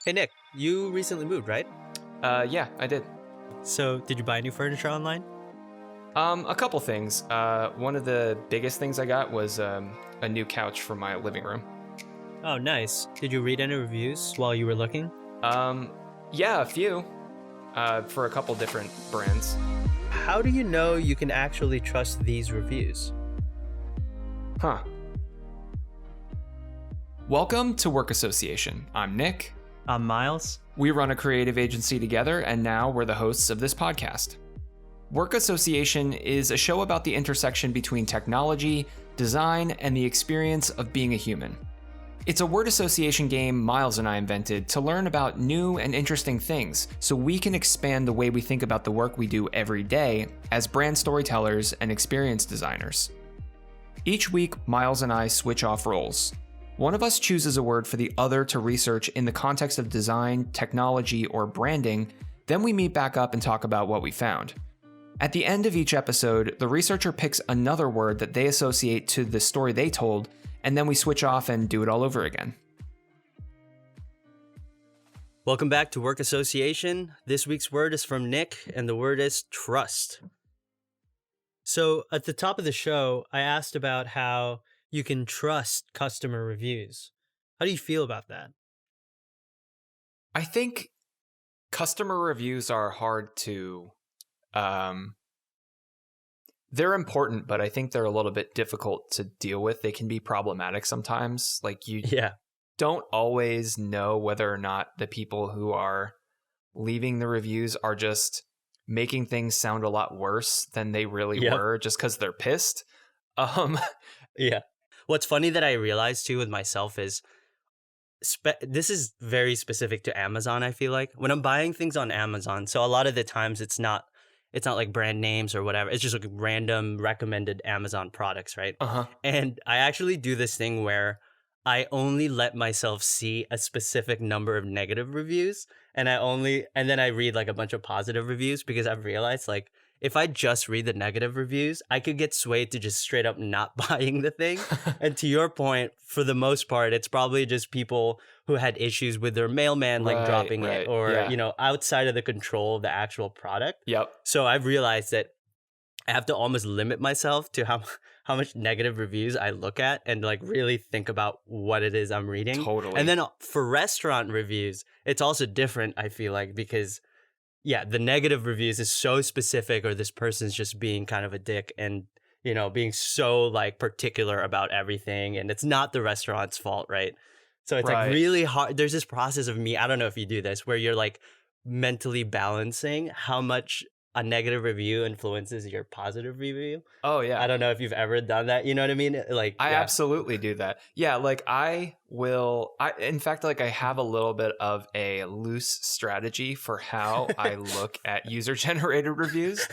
Hey Nick, you recently moved, right? Yeah, I did. So, did you buy new furniture online? A couple things. One of the biggest things I got was a new couch for my living room. Oh, nice. Did you read any reviews while you were looking? Um, yeah, a few. For a couple different brands. How do you know you can actually trust these reviews? Huh. Welcome to Work Association. I'm Nick. I'm Miles. We run a creative agency together, and now we're the hosts of this podcast. Work Association is a show about the intersection between technology, design, and the experience of being a human. It's a word association game Miles and I invented to learn about new and interesting things so we can expand the way we think about the work we do every day as brand storytellers and experience designers. Each week, Miles and I switch off roles. One of us chooses a word for the other to research in the context of design, technology, or branding, then we meet back up and talk about what we found. At the end of each episode, the researcher picks another word that they associate to the story they told, and then we switch off and do it all over again. Welcome back to Work Association. This week's word is from Nick, and the word is trust. So, at the top of the show, I asked about how you can trust customer reviews. How do you feel about that? I think customer reviews are hard to... they're important, but I think they're a little bit difficult to deal with. They can be problematic sometimes. Like you don't always know whether or not the people who are leaving the reviews are just making things sound a lot worse than they really were just because they're pissed. What's funny that I realized too with myself is this is very specific to Amazon, I feel like. When I'm buying things on Amazon, so a lot of the times it's not like brand names or whatever. It's just like random recommended Amazon products, right? And I actually do this thing where I only let myself see a specific number of negative reviews and then I read like a bunch of positive reviews because I've realized like if I just read the negative reviews, I could get swayed to just straight up not buying the thing. And to your point, for the most part, it's probably just people who had issues with their mailman like dropping it or, outside of the control of the actual product. So I've realized that I have to almost limit myself to how much negative reviews I look at and like really think about what it is I'm reading. Totally. And then for restaurant reviews, it's also different, I feel like, because the negative reviews is so specific or this person's just being kind of a dick and, being so like particular about everything and it's not the restaurant's fault, right? So it's like really hard. There's this process of me, I don't know if you do this, where you're like mentally balancing how much a negative review influences your positive review. Oh, yeah. I don't know if you've ever done that. You know what I mean? Like I absolutely do that. Yeah, like in fact, like I have a little bit of a loose strategy for how I look at user-generated reviews.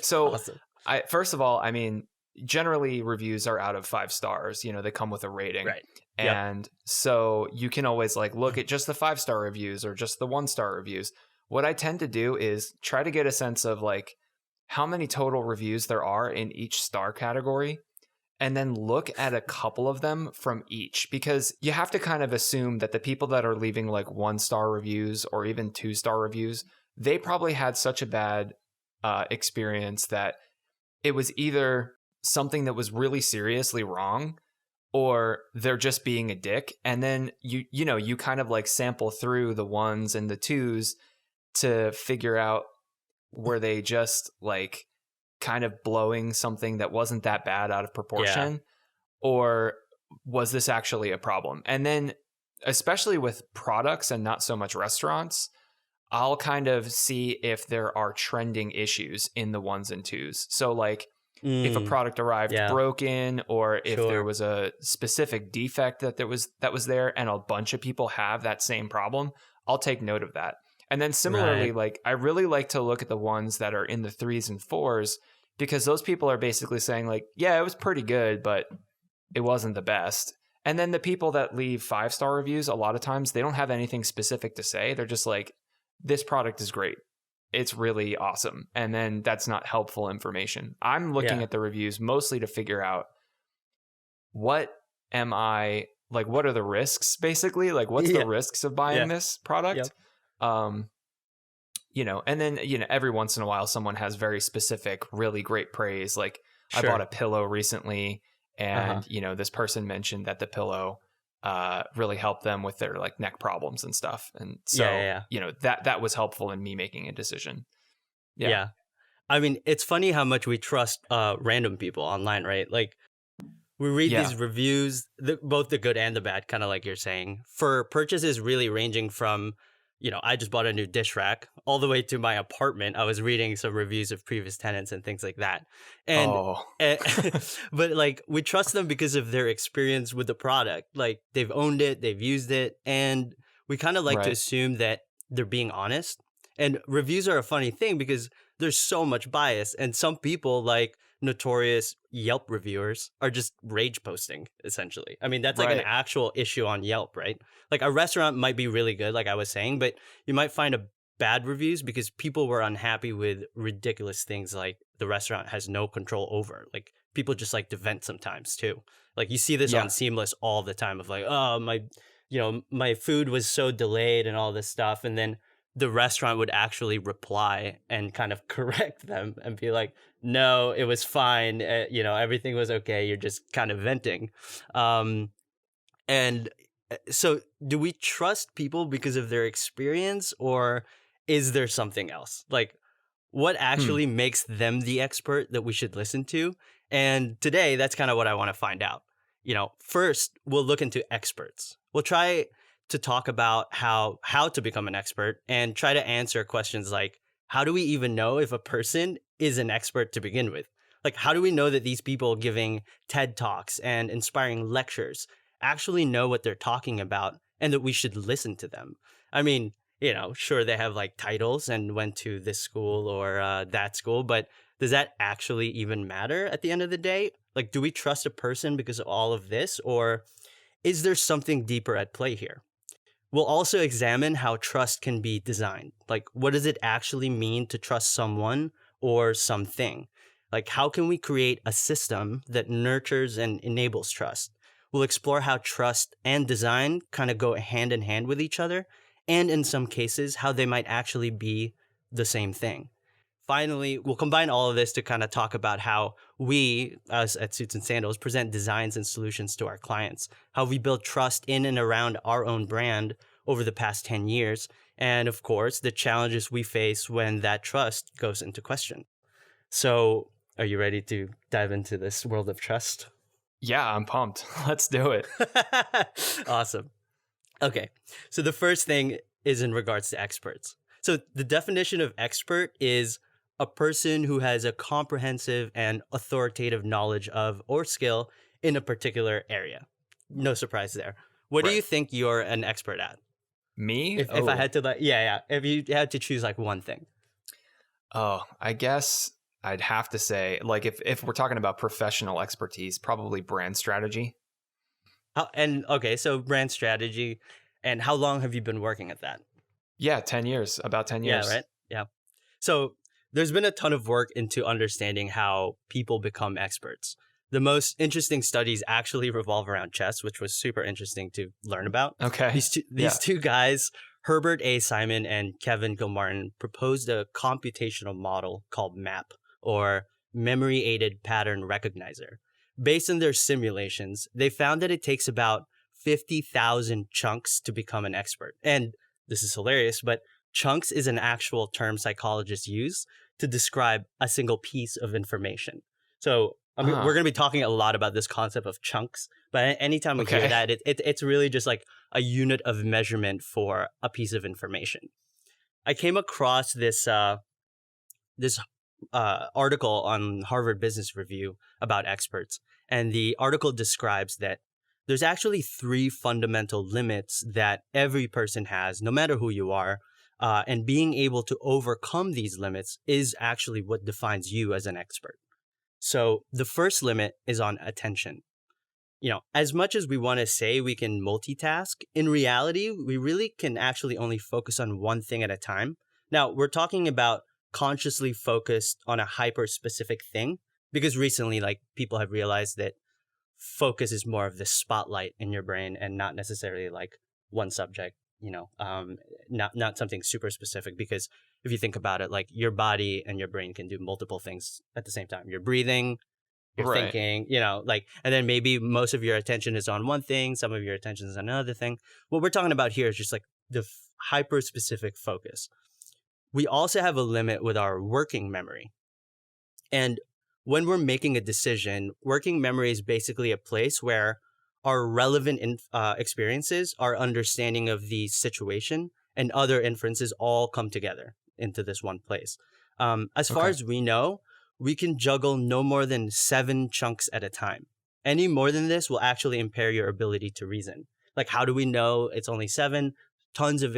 So awesome. First of all, I mean, generally reviews are out of 5 stars. They come with a rating. Right. And so you can always like look at just the 5-star reviews or just the 1-star reviews. What I tend to do is try to get a sense of like how many total reviews there are in each star category and then look at a couple of them from each, because you have to kind of assume that the people that are leaving like 1-star reviews or even 2-star reviews, they probably had such a bad experience that it was either something that was really seriously wrong or they're just being a dick. And then you kind of like sample through the 1s and the 2s to figure out were they just like kind of blowing something that wasn't that bad out of proportion or was this actually a problem? And then especially with products and not so much restaurants, I'll kind of see if there are trending issues in the 1s and 2s. So like if a product arrived broken or if there was a specific defect that was there and a bunch of people have that same problem, I'll take note of that. And then similarly, like I really like to look at the ones that are in the 3s and 4s because those people are basically saying like, yeah, it was pretty good, but it wasn't the best. And then the people that leave 5-star reviews, a lot of times they don't have anything specific to say. They're just like, this product is great. It's really awesome. And then that's not helpful information. I'm looking at the reviews mostly to figure out what am I like what are the risks basically? Like what's the Yeah. risks of buying Yeah. this Yep. product? Um, and then, every once in a while someone has very specific, really great praise. Like I bought Sure. a pillow recently Uh-huh. and, this person mentioned that the pillow really helped them with their like neck problems and stuff. And Yeah, yeah, so, yeah. that was helpful in me making a decision. Yeah. Yeah. I mean, it's funny how much we trust random people online, right? Like we read Yeah. these reviews, both the good and the bad, kind of like you're saying, for purchases really ranging from, I just bought a new dish rack, all the way to my apartment. I was reading some reviews of previous tenants and things like that. And, Oh, eh, but like we trust them because of their experience with the product. Like they've owned it, they've used it, and we kind of like to right. assume that they're being honest. And reviews are a funny thing because there's so much bias, and some people like notorious Yelp reviewers are just rage posting, essentially. I mean, that's like an Right. actual issue on Yelp, right? Like a restaurant might be really good, like I was saying, but you might find a bad reviews because people were unhappy with ridiculous things like the restaurant has no control over. Like people just like to vent sometimes too. Like you see this Yeah. on Seamless all the time of like, oh, my food was so delayed and all this stuff. And then the restaurant would actually reply and kind of correct them and be like, no, it was fine. Everything was okay. You're just kind of venting. And so, do we trust people because of their experience, or is there something else? Like, what Hmm. actually makes them the expert that we should listen to? And today, that's kind of what I want to find out. First, we'll look into experts. We'll try to talk about how to become an expert and try to answer questions like, how do we even know if a person is an expert to begin with? Like, how do we know that these people giving TED Talks and inspiring lectures actually know what they're talking about and that we should listen to them? I mean, sure, they have like titles and went to this school or that school, but does that actually even matter at the end of the day? Like, do we trust a person because of all of this, or is there something deeper at play here? We'll also examine how trust can be designed. Like, what does it actually mean to trust someone or something? Like, how can we create a system that nurtures and enables trust? We'll explore how trust and design kind of go hand in hand with each other, and in some cases, how they might actually be the same thing. Finally, we'll combine all of this to kind of talk about how we, us at Suits and Sandals, present designs and solutions to our clients, how we build trust in and around our own brand over the past 10 years, and of course, the challenges we face when that trust goes into question. So, are you ready to dive into this world of trust? Yeah, I'm pumped. Let's do it. Awesome. Okay. So the first thing is in regards to experts. So the definition of expert is a person who has a comprehensive and authoritative knowledge of or skill in a particular area. No surprise there. What do Right. you think you're an expert at? Me? If I had to like yeah, yeah, if you had to choose like one thing. I guess I'd have to say, like, if we're talking about professional expertise, probably brand strategy. And okay, so brand strategy, and how long have you been working at that? Yeah, 10 years, about 10 Yeah, years. right? Yeah. So there's been a ton of work into understanding how people become experts. The most interesting studies actually revolve around chess, which was super interesting to learn about. Okay. These Yeah. two guys, Herbert A. Simon and Kevin Gilmartin, proposed a computational model called MAP, or Memory Aided Pattern Recognizer. Based on their simulations, they found that it takes about 50,000 chunks to become an expert. And this is hilarious, but chunks is an actual term psychologists use to describe a single piece of information. So we're Ah, going to be talking a lot about this concept of chunks, but anytime we hear okay. that, it's really just like a unit of measurement for a piece of information. I came across this article on Harvard Business Review about experts, and the article describes that there's actually three fundamental limits that every person has, no matter who you are. And being able to overcome these limits is actually what defines you as an expert. So the first limit is on attention. As much as we want to say we can multitask, in reality, we really can actually only focus on one thing at a time. Now, we're talking about consciously focused on a hyper specific thing because recently, like, people have realized that focus is more of the spotlight in your brain and not necessarily like one subject, not something super specific. Because if you think about it, like your body and your brain can do multiple things at the same time. You're breathing, you're Right. thinking, like, and then maybe most of your attention is on one thing, some of your attention is on another thing. What we're talking about here is just like the hyper specific focus. We also have a limit with our working memory. And when we're making a decision, working memory is basically a place where our relevant experiences, our understanding of the situation, and other inferences all come together into this one place. As far Okay. as we know, we can juggle no more than 7 chunks at a time. Any more than this will actually impair your ability to reason. Like, how do we know it's only 7? Tons of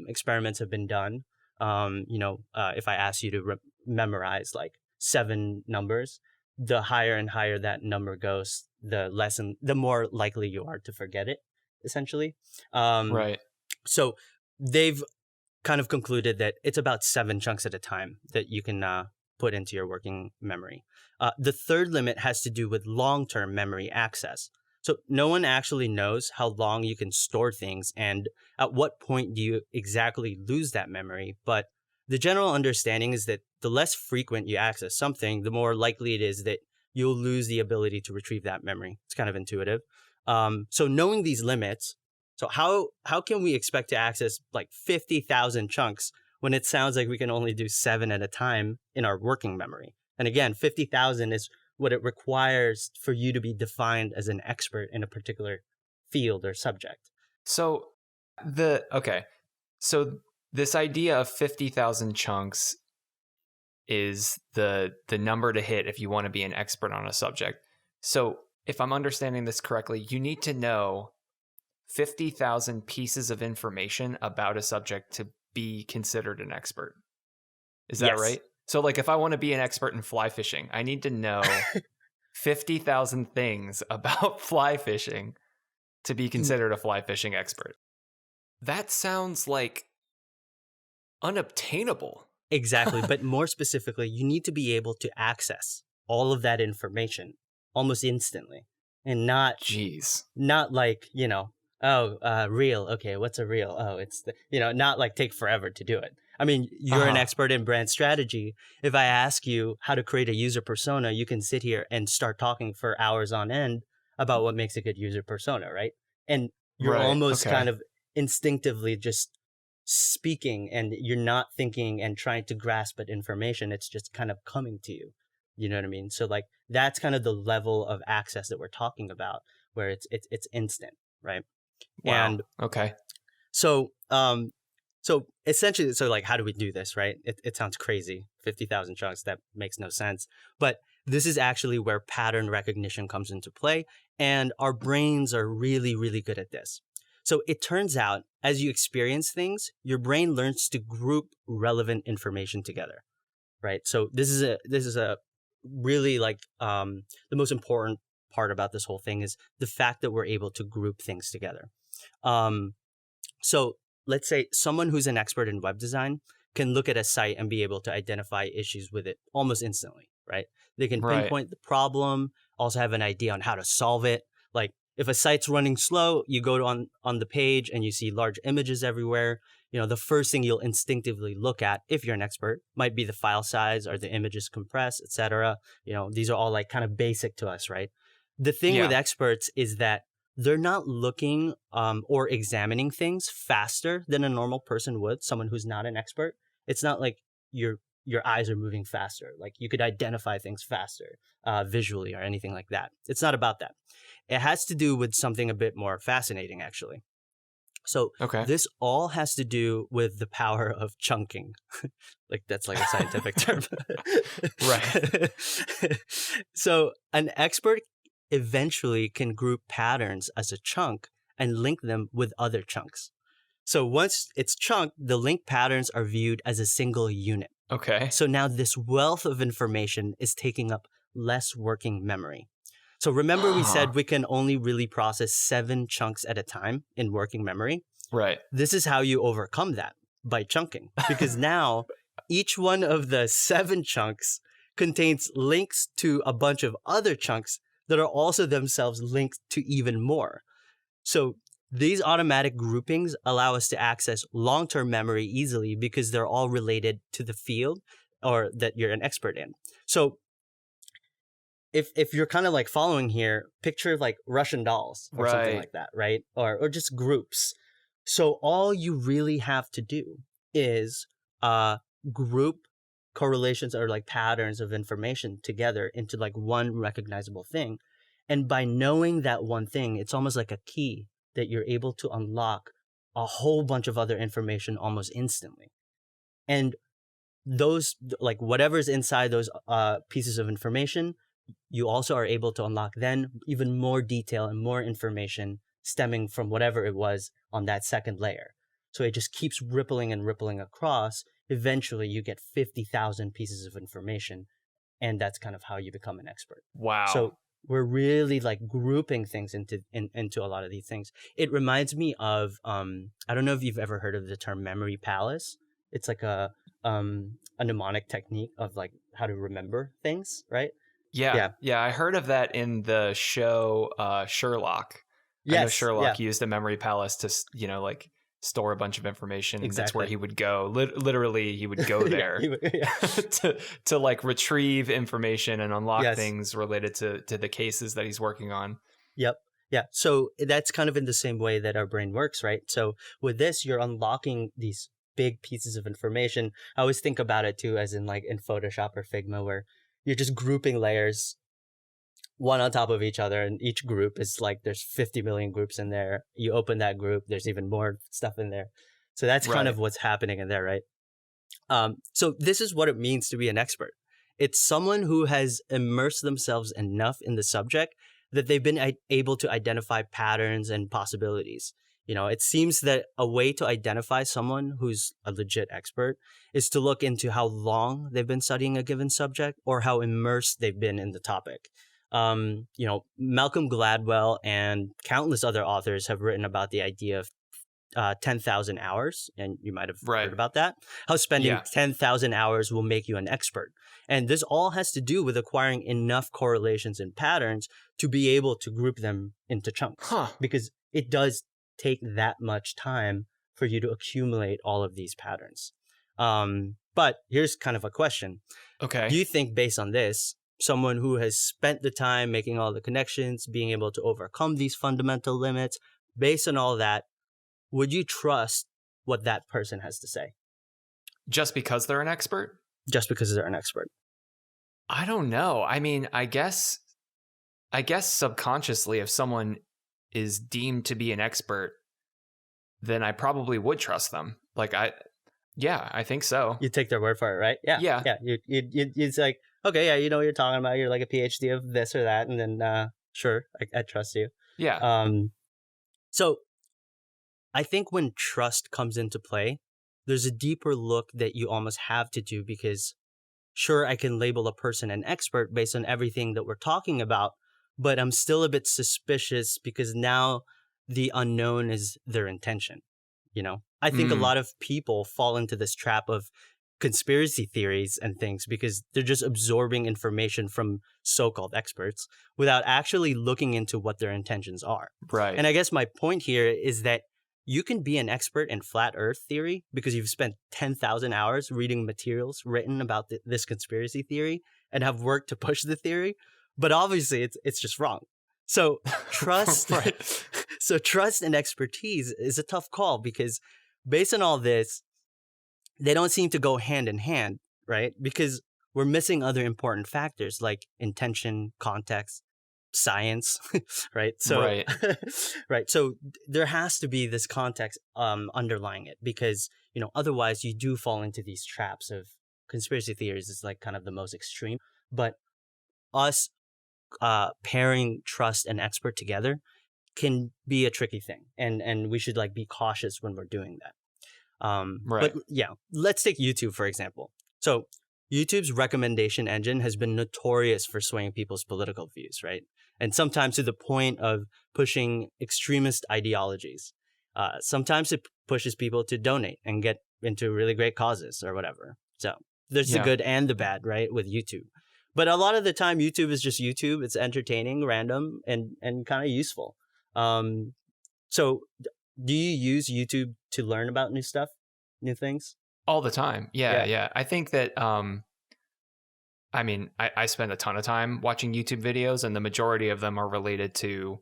experiments have been done. If I ask you to memorize like 7 numbers, the higher and higher that number goes, the more likely you are to forget it, essentially. Right. So they've kind of concluded that it's about 7 chunks at a time that you can put into your working memory. The third limit has to do with long-term memory access. So no one actually knows how long you can store things and at what point do you exactly lose that memory. But the general understanding is that the less frequent you access something, the more likely it is that you'll lose the ability to retrieve that memory. It's kind of intuitive. So knowing these limits, so how can we expect to access like 50,000 chunks when it sounds like we can only do 7 at a time in our working memory? And again, 50,000 is what it requires for you to be defined as an expert in a particular field or subject. So So this idea of 50,000 chunks is the number to hit if you want to be an expert on a subject. So if I'm understanding this correctly, you need to know 50,000 pieces of information about a subject to be considered an expert. Is that Yes. right? So like if I want to be an expert in fly fishing, I need to know 50,000 things about fly fishing to be considered a fly fishing expert. That sounds like unobtainable. Exactly. But more specifically, you need to be able to access all of that information almost instantly and not like, reel. Okay, what's a reel? Oh, it's not like take forever to do it. I mean, you're an expert in brand strategy. If I ask you how to create a user persona, you can sit here and start talking for hours on end about what makes a good user persona, right? And you're almost kind of instinctively just speaking and you're not thinking and trying to grasp at information. It's just kind of coming to you. You know what I mean? So like that's kind of the level of access that we're talking about where it's instant, right? Wow. And okay. So so essentially, so like how do we do this, right? It sounds crazy. 50,000 chunks, that makes no sense. But this is actually where pattern recognition comes into play. And our brains are really, really good at this. So it turns out as you experience things, your brain learns to group relevant information together, right? So this is a really like the most important part about this whole thing is the fact that we're able to group things together. So let's say someone who's an expert in web design can look at a site and be able to identify issues with it almost instantly, right? They can pinpoint the problem, also have an idea on how to solve it. Like if a site's running slow, you go on the page and you see large images everywhere. The first thing you'll instinctively look at, if you're an expert, might be the file size or the images compressed, etc. These are all like kind of basic to us, right? The thing with experts is that they're not looking or examining things faster than a normal person would, someone who's not an expert. It's not like your eyes are moving faster. Like you could identify things faster visually or anything like that. It's not about that. It has to do with something a bit more fascinating, actually. So this all has to do with the power of chunking. Like that's like a scientific term. Right. So an expert eventually can group patterns as a chunk and link them with other chunks. So once it's chunked, the linked patterns are viewed as a single unit. Okay. So now this wealth of information is taking up less working memory. So remember we said we can only really process 7 chunks at a time in working memory? Right. This is how you overcome that, by chunking. Because now each one of the 7 chunks contains links to a bunch of other chunks that are also themselves linked to even more. So these automatic groupings allow us to access long-term memory easily because they're all related to the field or that you're an expert in. So if you're kind of like following here, picture like Russian dolls or something Right. like that, right? Or just groups. So all you really have to do is group correlations or like patterns of information together into like one recognizable thing. And by knowing that one thing, it's almost like a key that you're able to unlock a whole bunch of other information almost instantly. And those, like whatever's inside those pieces of information, you also are able to unlock then even more detail and more information stemming from whatever it was on that second layer. So it just keeps rippling and rippling across. Eventually, you get 50,000 pieces of information, and that's kind of how you become an expert. Wow. So we're really like grouping things into a lot of these things. It reminds me of I don't know if you've ever heard of the term memory palace. It's like a mnemonic technique of like how to remember things, right? Yeah. I heard of that in the show Sherlock. I know Sherlock used a memory palace to, like store a bunch of information. Exactly. That's where he would go. Literally, he would go there to like retrieve information and unlock things related to the cases that he's working on. Yep. Yeah. So that's kind of in the same way that our brain works, right? So with this, you're unlocking these big pieces of information. I always think about it too, as in like in Photoshop or Figma, where you're just grouping layers one on top of each other, and each group is like there's 50 million groups in there. You open that group, there's even more stuff in there. So that's kind of what's happening in there, right? So this is what it means to be an expert. It's someone who has immersed themselves enough in the subject that they've been able to identify patterns and possibilities. It seems that a way to identify someone who's a legit expert is to look into how long they've been studying a given subject or how immersed they've been in the topic. Malcolm Gladwell and countless other authors have written about the idea of 10,000 hours, and you might have heard about that. How spending 10,000 hours will make you an expert. And this all has to do with acquiring enough correlations and patterns to be able to group them into chunks. Because it does take that much time for you to accumulate all of these patterns. But here's kind of a question. Okay. Do you think, based on this, someone who has spent the time making all the connections, being able to overcome these fundamental limits, based on all that, would you trust what that person has to say? Just because they're an expert? Just because they're an expert. I don't know. I mean, I guess subconsciously, if someone is deemed to be an expert, then I probably would trust them. I think so. You take their word for it, right? Yeah. It's like, okay, yeah, you know what you're talking about. You're like a PhD of this or that, and then sure, I trust you. Yeah. So I think when trust comes into play, there's a deeper look that you almost have to do, because sure, I can label a person an expert based on everything that we're talking about, but I'm still a bit suspicious because now the unknown is their intention. I think a lot of people fall into this trap of conspiracy theories and things because they're just absorbing information from so-called experts without actually looking into what their intentions are. Right. And I guess my point here is that you can be an expert in flat earth theory because you've spent 10,000 hours reading materials written about this conspiracy theory and have worked to push the theory, but obviously it's just wrong. So trust so trust and expertise is a tough call because based on all this, they don't seem to go hand in hand, right? Because we're missing other important factors like intention, context, science, right? So, right. So there has to be this context underlying it because, otherwise you do fall into these traps of conspiracy theories is like kind of the most extreme. But us pairing trust and expert together can be a tricky thing. And we should like be cautious when we're doing that. But yeah, let's take YouTube, for example. So YouTube's recommendation engine has been notorious for swaying people's political views, right? And sometimes to the point of pushing extremist ideologies. Sometimes it pushes people to donate and get into really great causes or whatever. So there's the good and the bad, right, with YouTube. But a lot of the time, YouTube is just YouTube. It's entertaining, random, and kind of useful. Um, so, do you use YouTube to learn about new stuff, new things? All the time. Yeah, Yeah. yeah. I think that I mean, I spend a ton of time watching YouTube videos, and the majority of them are related to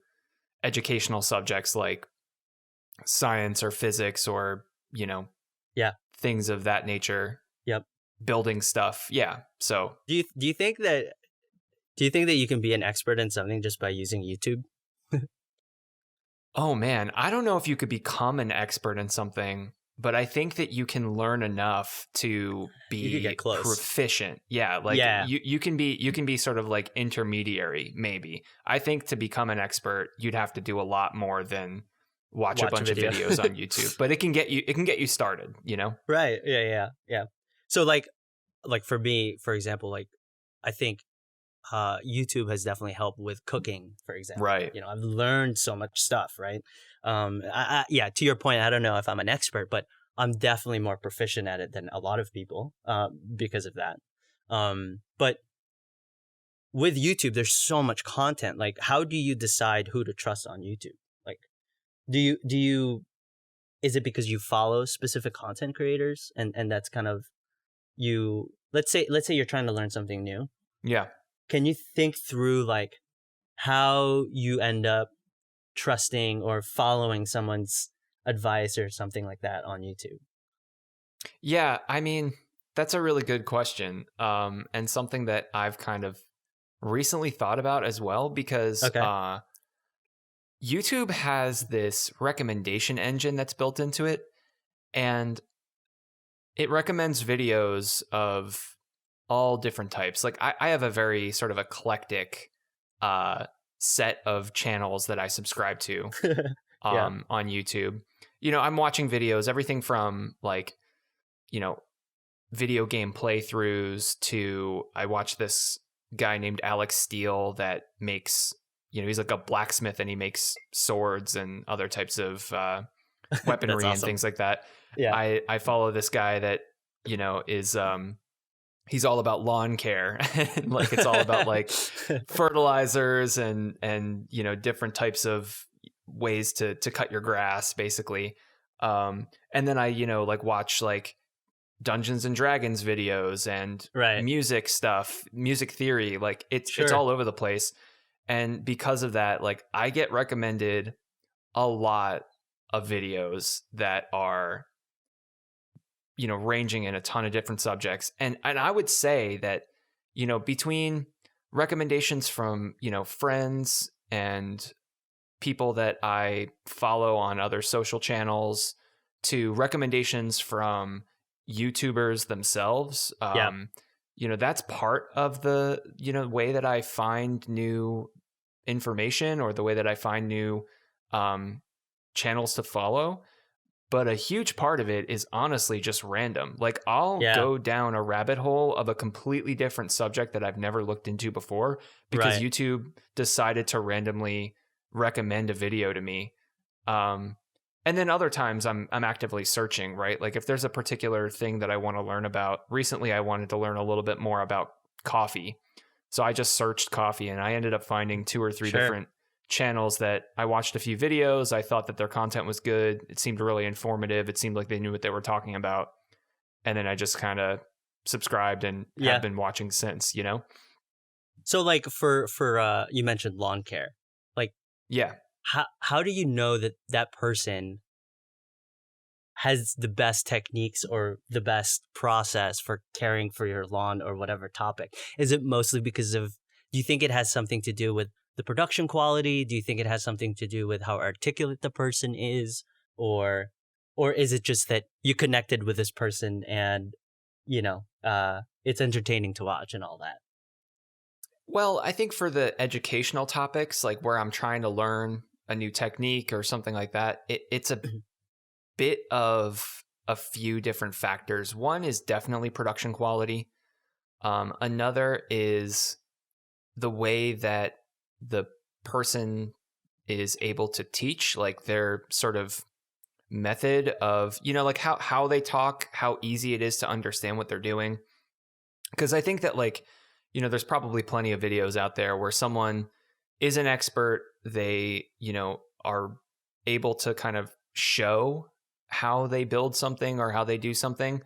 educational subjects like science or physics or, you know, Yeah. things of that nature, Yep. building stuff. Yeah. So, Do you think that you can be an expert in something just by using YouTube? oh man, I don't know if you could become an expert in something, but I think that you can learn enough to You could be get close. proficient. Yeah, like Yeah. you can be sort of like intermediary maybe. I think to become an expert, you'd have to do a lot more than watch a Watch a bunch of video. videos on YouTube, but it can get you started, you know? Right. Yeah. Yeah. Yeah. So like for me, for example, like I think YouTube has definitely helped with cooking, for example. Right. You know, I've learned so much stuff, right? Yeah, to your point, I don't know if I'm an expert, but I'm definitely more proficient at it than a lot of people because of that. But with YouTube, there's so much content. Like, how do you decide who to trust on YouTube? Like, do you is it because you follow specific content creators and that's kind of you? Let's say you're trying to learn something new. Yeah. Can you think through like how you end up trusting or following someone's advice or something like that on YouTube? Yeah, I mean, that's a really good question. And something that I've kind of recently thought about as well because Okay. YouTube has this recommendation engine that's built into it, and it recommends videos of all different types. Like I have a very sort of eclectic set of channels that I subscribe to Yeah. on YouTube. You know, I'm watching videos, everything from like, you know, video game playthroughs to I watch this guy named Alex Steele that makes, you know, he's like a blacksmith and he makes swords and other types of weaponry That's and awesome. things like that. Yeah. I follow this guy that, you know, is he's all about lawn care. Like it's all about like fertilizers and you know, different types of ways to cut your grass basically. And then I, you know, like watch like Dungeons and Dragons videos and Right. music stuff, music theory, like it's Sure. all over the place. And because of that, like I get recommended a lot of videos that are, you know, ranging in a ton of different subjects. And I would say that, you know, between recommendations from, you know, friends and people that I follow on other social channels to recommendations from YouTubers themselves, Yeah. you know, that's part of the, you know, way that I find new information or the way that I find new channels to follow. But a huge part of it is honestly just random. Like I'll Yeah. go down a rabbit hole of a completely different subject that I've never looked into before because Right. YouTube decided to randomly recommend a video to me. And then other times I'm actively searching, right? Like if there's a particular thing that I want to learn about. Recently I wanted to learn a little bit more about coffee. So I just searched coffee and I ended up finding 2 or 3 Sure. different channels that I watched a few videos. I thought that their content was good. It seemed really informative. It seemed like they knew what they were talking about. And then I just kind of subscribed and Yeah. have been watching since, you know? So like for you mentioned lawn care. Like Yeah. how do you know that that person has the best techniques or the best process for caring for your lawn or whatever topic? Is it mostly because of, do you think it has something to do with the production quality? Do you think it has something to do with how articulate the person is? Or is it just that you connected with this person and, you know, it's entertaining to watch and all that? Well, I think for the educational topics, like where I'm trying to learn a new technique or something like that, it's a bit of a few different factors. One is definitely production quality. Another is the way that the person is able to teach, like their sort of method of, you know, like how they talk, how easy it is to understand what they're doing. Because I think that like, there's probably plenty of videos out there where someone is an expert. They, are able to kind of show how they build something or how they do something,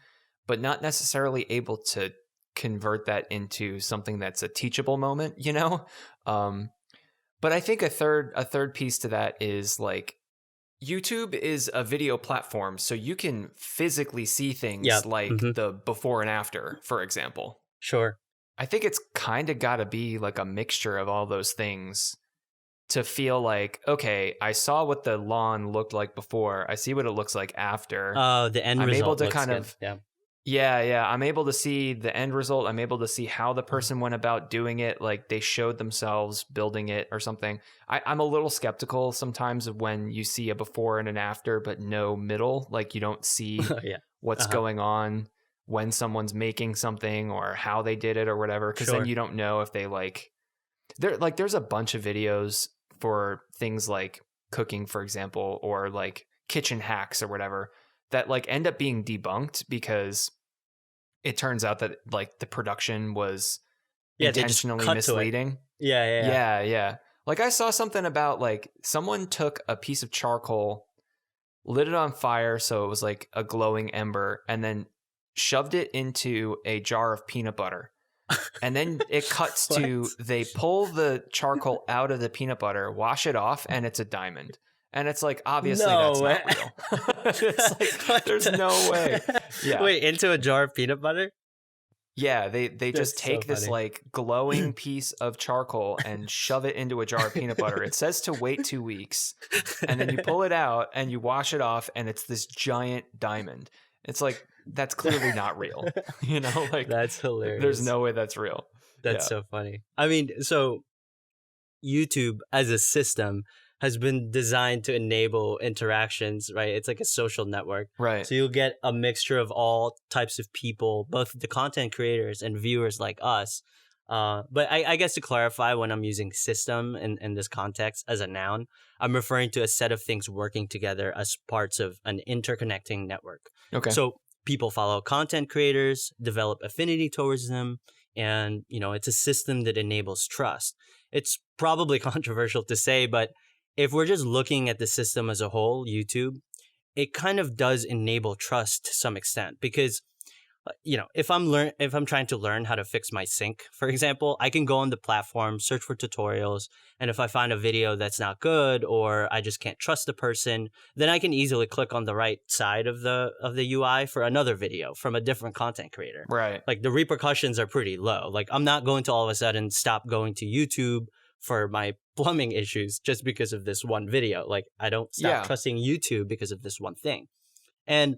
but not necessarily able to convert that into something that's a teachable moment, But I think a third piece to that is like YouTube is a video platform, so you can physically see Yeah. things like the before and after, for example. Sure. I think it's kind of got to be like a mixture of all those things to feel like, okay, I saw what the lawn looked like before. I see what it looks like after. Oh, the end I'm result able to looks kind good. of, Yeah. yeah. I'm able to see the end result. I'm able to see how the person went about doing it. Like they showed themselves building it or something. I'm a little skeptical sometimes of when you see a before and an after, but no middle. Like you don't see Yeah. what's going on when someone's making something or how they did it or whatever. Because Sure. then you don't know if they there's a bunch of videos for things like cooking, for example, or like kitchen hacks or whatever that like end up being debunked because it turns out that like the production was Yeah, they just intentionally cut to it. misleading. Yeah. Like I saw something about like someone took a piece of charcoal, lit it on fire so it was like a glowing ember, and then shoved it into a jar of peanut butter. And then it cuts to What? they pull the charcoal out of the peanut butter, wash it off, and it's a diamond. And it's like, obviously No that's way. not real. It's like, What there's the- no way. Yeah. Wait, into a jar of peanut butter? Yeah, they just That's so take this funny. like glowing piece of charcoal and shove it into a jar of peanut butter. It says to wait 2 weeks, and then you pull it out and you wash it off, and it's this giant diamond. It's like, that's clearly not real. Like That's hilarious. there's no way that's real. That's so funny. I mean, so YouTube as a system has been designed to enable interactions, right? It's like a social network. Right. So you'll get a mixture of all types of people, both the content creators and viewers like us. But I guess to clarify, when I'm using system in this context as a noun, I'm referring to a set of things working together as parts of an interconnecting network. Okay. So people follow content creators, develop affinity towards them, and it's a system that enables trust. It's probably controversial to say, but if we're just looking at the system as a whole, YouTube, it kind of does enable trust to some extent because if I'm trying to learn how to fix my sink, for example, I can go on the platform, search for tutorials, and if I find a video that's not good or I just can't trust the person, then I can easily click on the right side of the UI for another video from a different content creator. Right. Like the repercussions are pretty low. Like I'm not going to all of a sudden stop going to YouTube for my plumbing issues just because of this one video. Like I don't stop trusting YouTube because of this one thing. And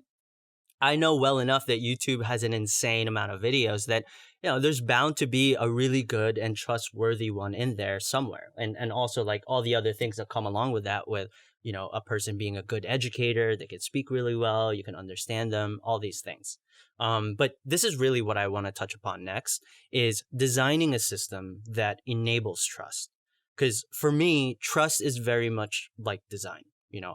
I know well enough that YouTube has an insane amount of videos that, there's bound to be a really good and trustworthy one in there somewhere. And also like all the other things that come along with that with, a person being a good educator, they can speak really well, you can understand them, all these things. But this is really what I want to touch upon next is designing a system that enables trust. Because for me, trust is very much like design.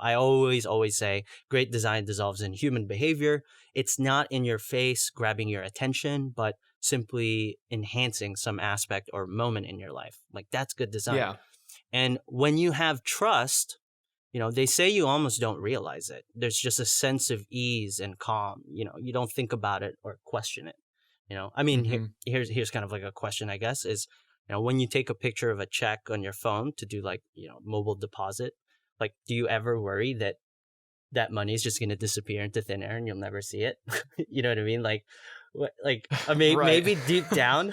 I always say great design dissolves in human behavior. It's not in your face, grabbing your attention, but simply enhancing some aspect or moment in your life. Like that's good design. Yeah. And when you have trust, they say you almost don't realize it. There's just a sense of ease and calm. You don't think about it or question it. I mean, here's kind of like a question, I guess, is, when you take a picture of a check on your phone to do like, mobile deposit, like, do you ever worry that that money is just going to disappear into thin air and you'll never see it? You know what I mean? Like I mean, Right. maybe deep down,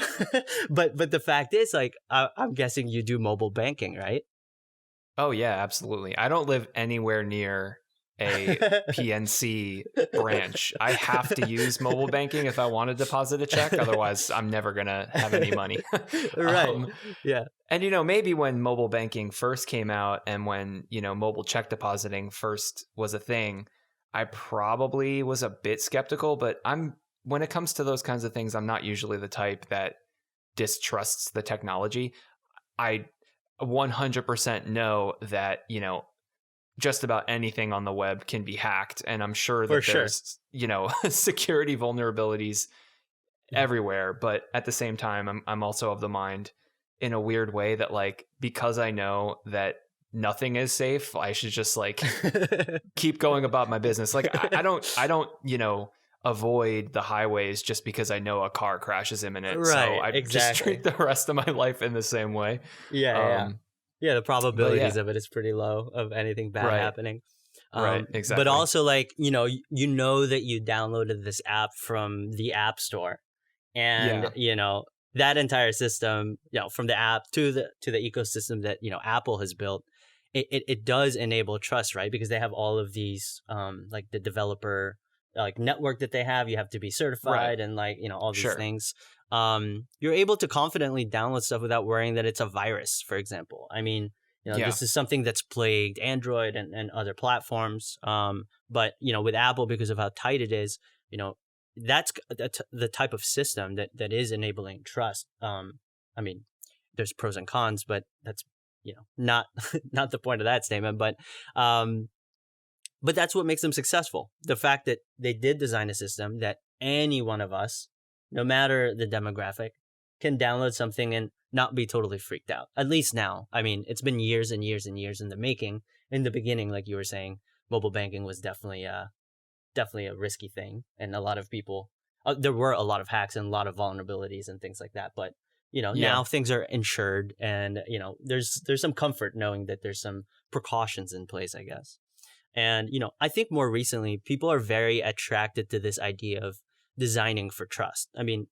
but the fact is, like, I'm guessing you do mobile banking, right? Oh yeah, absolutely. I don't live anywhere near a PNC branch. I have to use mobile banking if I want to deposit a check. Otherwise, I'm never going to have any money. Right. Yeah. And, maybe when mobile banking first came out and when, mobile check depositing first was a thing, I probably was a bit skeptical. But when it comes to those kinds of things, I'm not usually the type that distrusts the technology. I 100% know that, just about anything on the web can be hacked. And I'm sure that there's, security vulnerabilities everywhere. But at the same time, I'm also of the mind in a weird way that like, because I know that nothing is safe, I should just like keep going about my business. Like I don't, avoid the highways just because I know a car crash is imminent. So Right, I just exactly. treat the rest of my life in the same way. Yeah. Um, Yeah, the but probabilities yeah, of it is pretty low of anything bad right, happening. right, But exactly. also like, you know that you downloaded this app from the App Store, and Yeah, that entire system, from the app to the ecosystem that Apple has built, it does enable trust, right? Because they have all of these like the developer like network that they have. You have to be right, certified and like all these sure. things. You're able to confidently download stuff without worrying that it's a virus, for example. I mean, Yeah, this is something that's plagued Android and other platforms. But with Apple, because of how tight it is, that's the type of system that is enabling trust. I mean, there's pros and cons, but that's not not the point of that statement. Um, but that's what makes them successful. The fact that they did design a system that any one of us, no matter the demographic, can download something and not be totally freaked out. At least now. I mean, it's been years and years and years in the making. In the beginning, like you were saying, mobile banking was definitely a risky thing, and a lot of people, there were a lot of hacks and a lot of vulnerabilities and things like that. But yeah, now things are insured, and there's some comfort knowing that there's some precautions in place, I guess. And I think more recently people are very attracted to this idea of designing for trust. I mean,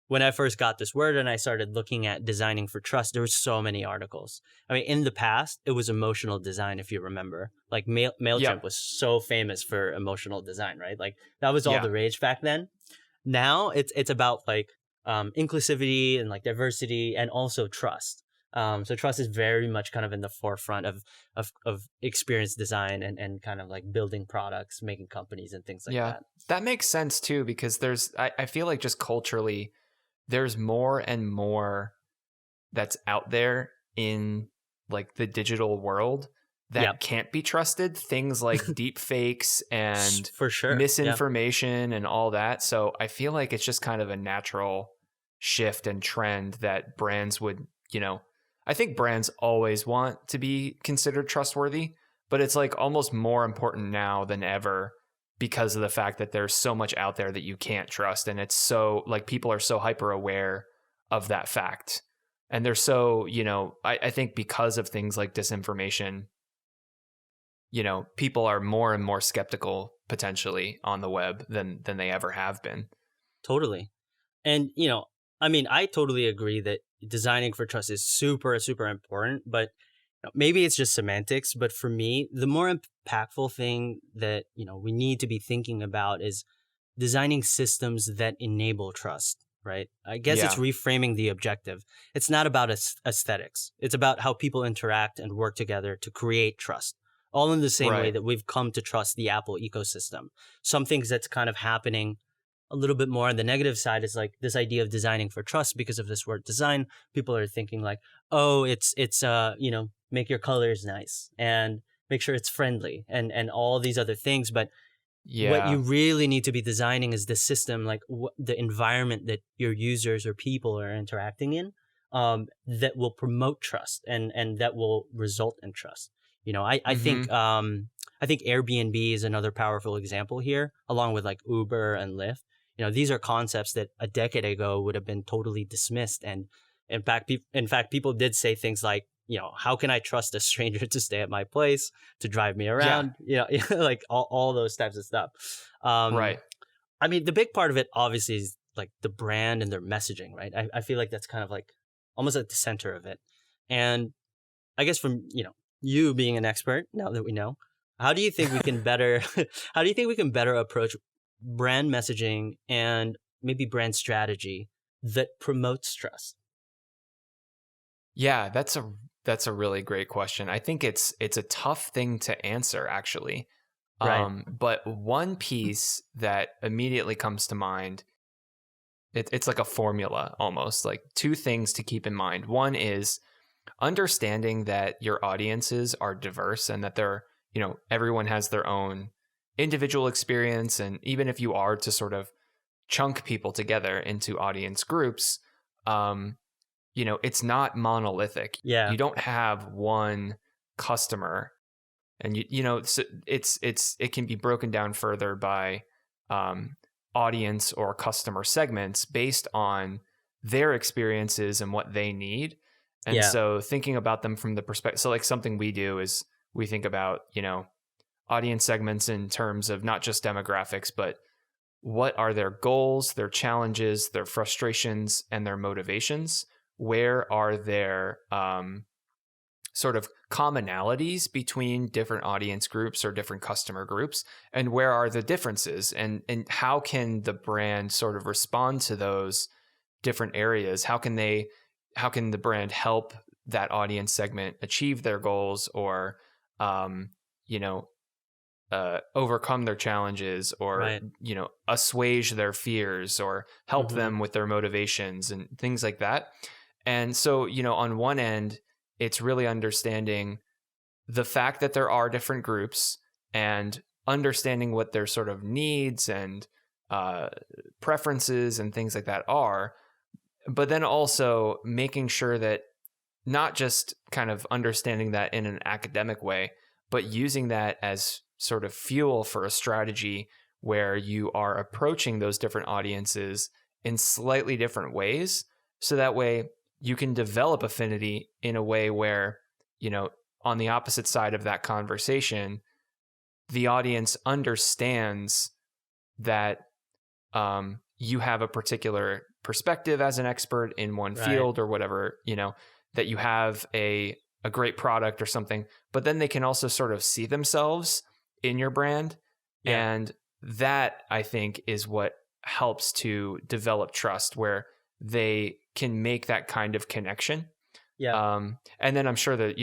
when I first got this word and I started looking at designing for trust, there were so many articles. I mean, in the past, it was emotional design, if you remember. Like MailChimp yep, was so famous for emotional design, right? Like that was all yeah. the rage back then. Now it's about like inclusivity and like diversity and also trust. So trust is very much kind of in the forefront of experience design and kind of like building products, making companies and things like Yeah, that. that makes sense too, because I feel like just culturally, there's more and more that's out there in like the digital world Yeah, that can't be trusted. Things like deep fakes and for sure. Yeah, misinformation and all that. So I feel like it's just kind of a natural shift and trend that brands would, I think brands always want to be considered trustworthy, but it's like almost more important now than ever because of the fact that there's so much out there that you can't trust. And it's so like people are so hyper aware of that fact. And they're so, I think because of things like disinformation, people are more and more skeptical potentially on the web than they ever have been. totally. And I mean, I totally agree that designing for trust is super super important, but maybe it's just semantics. But for me, the more impactful thing that we need to be thinking about is designing systems that enable trust. Right? I guess it's Yeah. reframing the objective. It's not about aesthetics. It's about how people interact and work together to create trust. All in the same way Right. that we've come to trust the Apple ecosystem. Some things that's kind of happening a little bit more on the negative side is like this idea of designing for trust. Because of this word design, people are thinking like, oh, it's make your colors nice and make sure it's friendly and all these other things. But what you Yeah. really need to be designing is the system, like the environment that your users or people are interacting in, that will promote trust and that will result in trust. Mm-hmm. I think Airbnb is another powerful example here, along with like Uber and Lyft. These are concepts that a decade ago would have been totally dismissed. And in fact, people did say things like, how can I trust a stranger to stay at my place, to drive me Yeah. around? Like all those types of stuff. Um, Right. I mean, the big part of it obviously is like the brand and their messaging, right? I feel like that's kind of like almost at the center of it. And I guess from, you being an expert, now that we know, how do you think we can better how do you think we can better approach brand messaging and maybe brand strategy that promotes trust? Yeah, that's a really great question. I think it's a tough thing to answer actually. Right. But one piece that immediately comes to mind, it's like a formula almost, like two things to keep in mind. One is understanding that your audiences are diverse and that they're, everyone has their own individual experience. And even if you are to sort of chunk people together into audience groups, it's not monolithic. Yeah. You don't have one customer, and so it can be broken down further by audience or customer segments based on their experiences and what they need. And Yeah. so thinking about them from the perspective, so like something we do is we think about, audience segments in terms of not just demographics, but what are their goals, their challenges, their frustrations, and their motivations? Where are their sort of commonalities between different audience groups or different customer groups? And where are the differences? And how can the brand sort of respond to those different areas? How can the brand help that audience segment achieve their goals, or overcome their challenges, or Right. assuage their fears, or help Mm-hmm. them with their motivations and things like that. And so, on one end, it's really understanding the fact that there are different groups and understanding what their sort of needs and preferences and things like that are, but then also making sure that not just kind of understanding that in an academic way, but using that as sort of fuel for a strategy where you are approaching those different audiences in slightly different ways. So that way you can develop affinity in a way where, on the opposite side of that conversation, the audience understands that you have a particular perspective as an expert in one Right. field or whatever, that you have a great product or something, but then they can also sort of see themselves in your brand. Yeah. And that, I think, is what helps to develop trust, where they can make that kind of connection. Yeah. And then I'm sure that,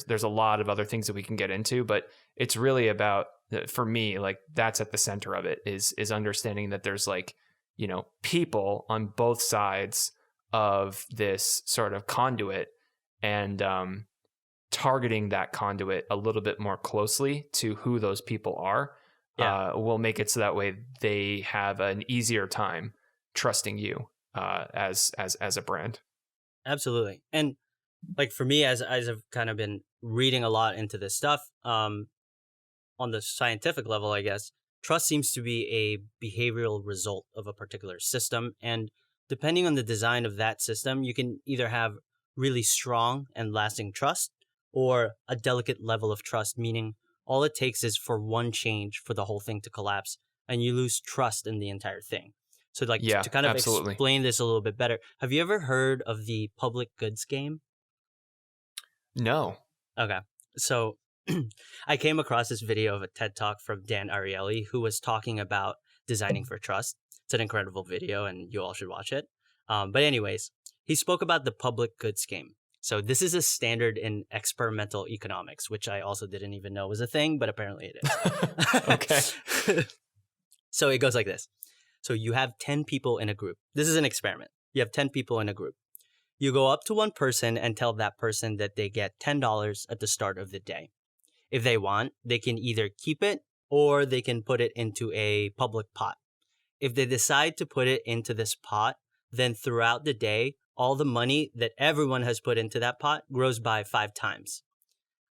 there's a lot of other things that we can get into, but it's really about, for me, like that's at the center of it, is understanding that there's like, people on both sides of this sort of conduit, and targeting that conduit a little bit more closely to who those people are, Yeah. will make it so that way they have an easier time trusting you as a brand. Absolutely. And like for me, as I've kind of been reading a lot into this stuff, on the scientific level, I guess, trust seems to be a behavioral result of a particular system. And depending on the design of that system, you can either have really strong and lasting trust or a delicate level of trust, meaning all it takes is for one change for the whole thing to collapse and you lose trust in the entire thing. So, like, Yeah, to kind of absolutely. explain this a little bit better, have you ever heard of the public goods game? No. Okay. So I came across this video of a TED Talk from Dan Ariely, who was talking about designing for trust. It's an incredible video and you all should watch it. But anyways, he spoke about the public goods game. So this is a standard in experimental economics, which I also didn't even know was a thing, but apparently it is. Okay. So it goes like this. So you have 10 people in a group. This is an experiment. You have 10 people in a group. You go up to one person and tell that person that they get $10 at the start of the day. If they want, they can either keep it or they can put it into a public pot. If they decide to put it into this pot, then throughout the day, all the money that everyone has put into that pot grows by 5 times.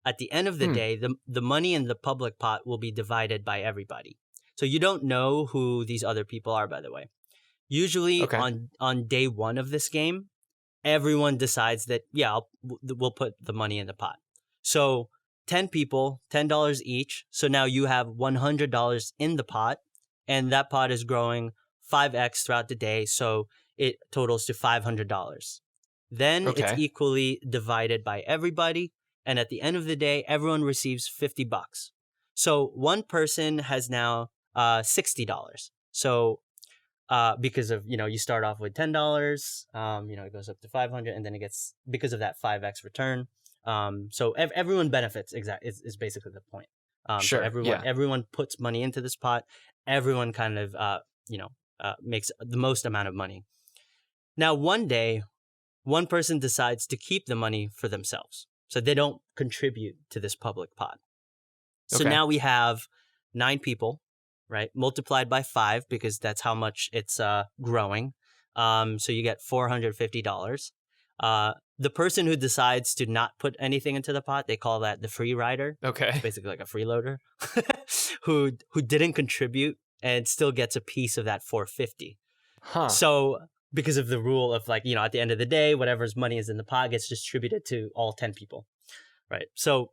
At the end of the day, the money in the public pot will be divided by everybody. So you don't know who these other people are, by the way. Usually Okay. on day one of this game, everyone decides that, yeah, we'll put the money in the pot. So 10 people, $10 each. So now you have $100 in the pot, and that pot is growing 5x throughout the day. So it totals to $500. Then it's Okay. equally divided by everybody. And at the end of the day, everyone receives $50. So one person has now $60. So because of, you start off with $10, it goes up to 500, and then it gets, because of that 5x return. So everyone benefits. Is basically the point. Sure. So everyone puts money into this pot. Everyone kind of makes the most amount of money. Now, one day, one person decides to keep the money for themselves, so they don't contribute to this public pot. So Okay. now we have 9 people. right? Multiplied by 5 because that's how much it's growing. So you get $450. The person who decides to not put anything into the pot, they call that the free rider. It's Okay. basically like a freeloader who didn't contribute and still gets a piece of that 450. Huh. So because of the rule of like, at the end of the day, whatever's money is in the pot gets distributed to all 10 people, right? So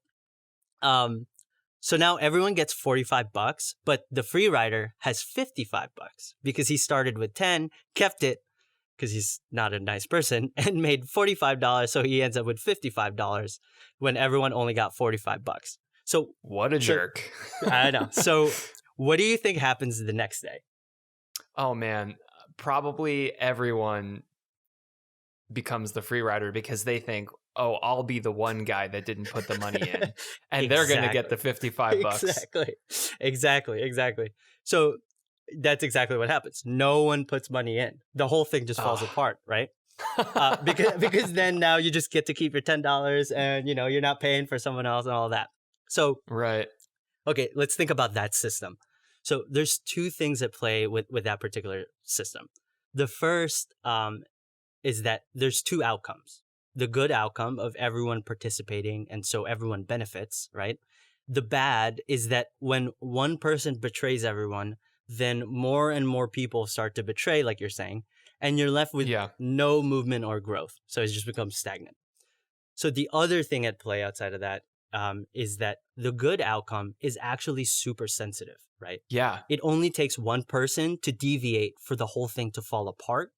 so now everyone gets $45, but the free rider has $55 because he started with 10, kept it because he's not a nice person, and made $45. So he ends up with $55 when everyone only got $45. So What a jerk. I know. So what do you think happens the next day? Oh man, probably everyone becomes the free rider because they think, oh, I'll be the one guy that didn't put the money in, and they're going to get the $55. Exactly. So that's exactly what happens. No one puts money in. The whole thing just falls apart, right? Because then now you just get to keep your $10 and you're not paying for someone else and all that. So right. Okay, let's think about that system. So there's two things at play with that particular system. The first is that there's two outcomes. The good outcome of everyone participating and so everyone benefits, right? The bad is that when one person betrays everyone, then more and more people start to betray, like you're saying, and you're left with no movement or growth. So it just becomes stagnant. So the other thing at play outside of that is that the good outcome is actually super sensitive, right? Yeah. It only takes one person to deviate for the whole thing to fall apart.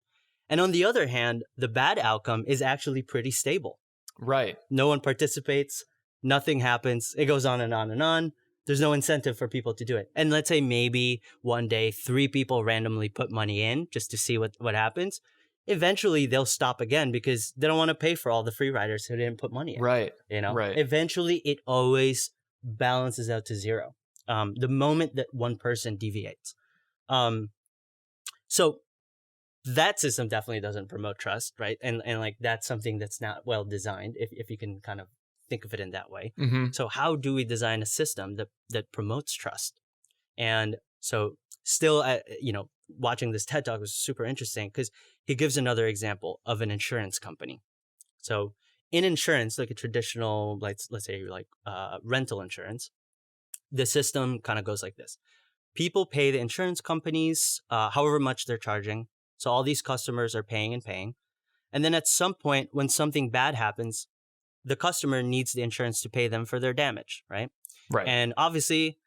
And on the other hand, the bad outcome is actually pretty stable. Right. No one participates. Nothing happens. It goes on and on and on. There's no incentive for people to do it. And let's say maybe one day 3 people randomly put money in just to see what happens. Eventually, they'll stop again because they don't want to pay for all the free riders who didn't put money in. Right. Right. Eventually, it always balances out to zero. The moment that one person deviates. So that system definitely doesn't promote trust, right? And like that's something that's not well designed, if you can kind of think of it in that way. Mm-hmm. So how do we design a system that promotes trust? And so still, watching this TED Talk was super interesting because he gives another example of an insurance company. So in insurance, like a traditional, let's say rental insurance, the system kind of goes like this. People pay the insurance companies however much they're charging. So all these customers are paying and paying. And then at some point, when something bad happens, the customer needs the insurance to pay them for their damage, right? Right. And obviously,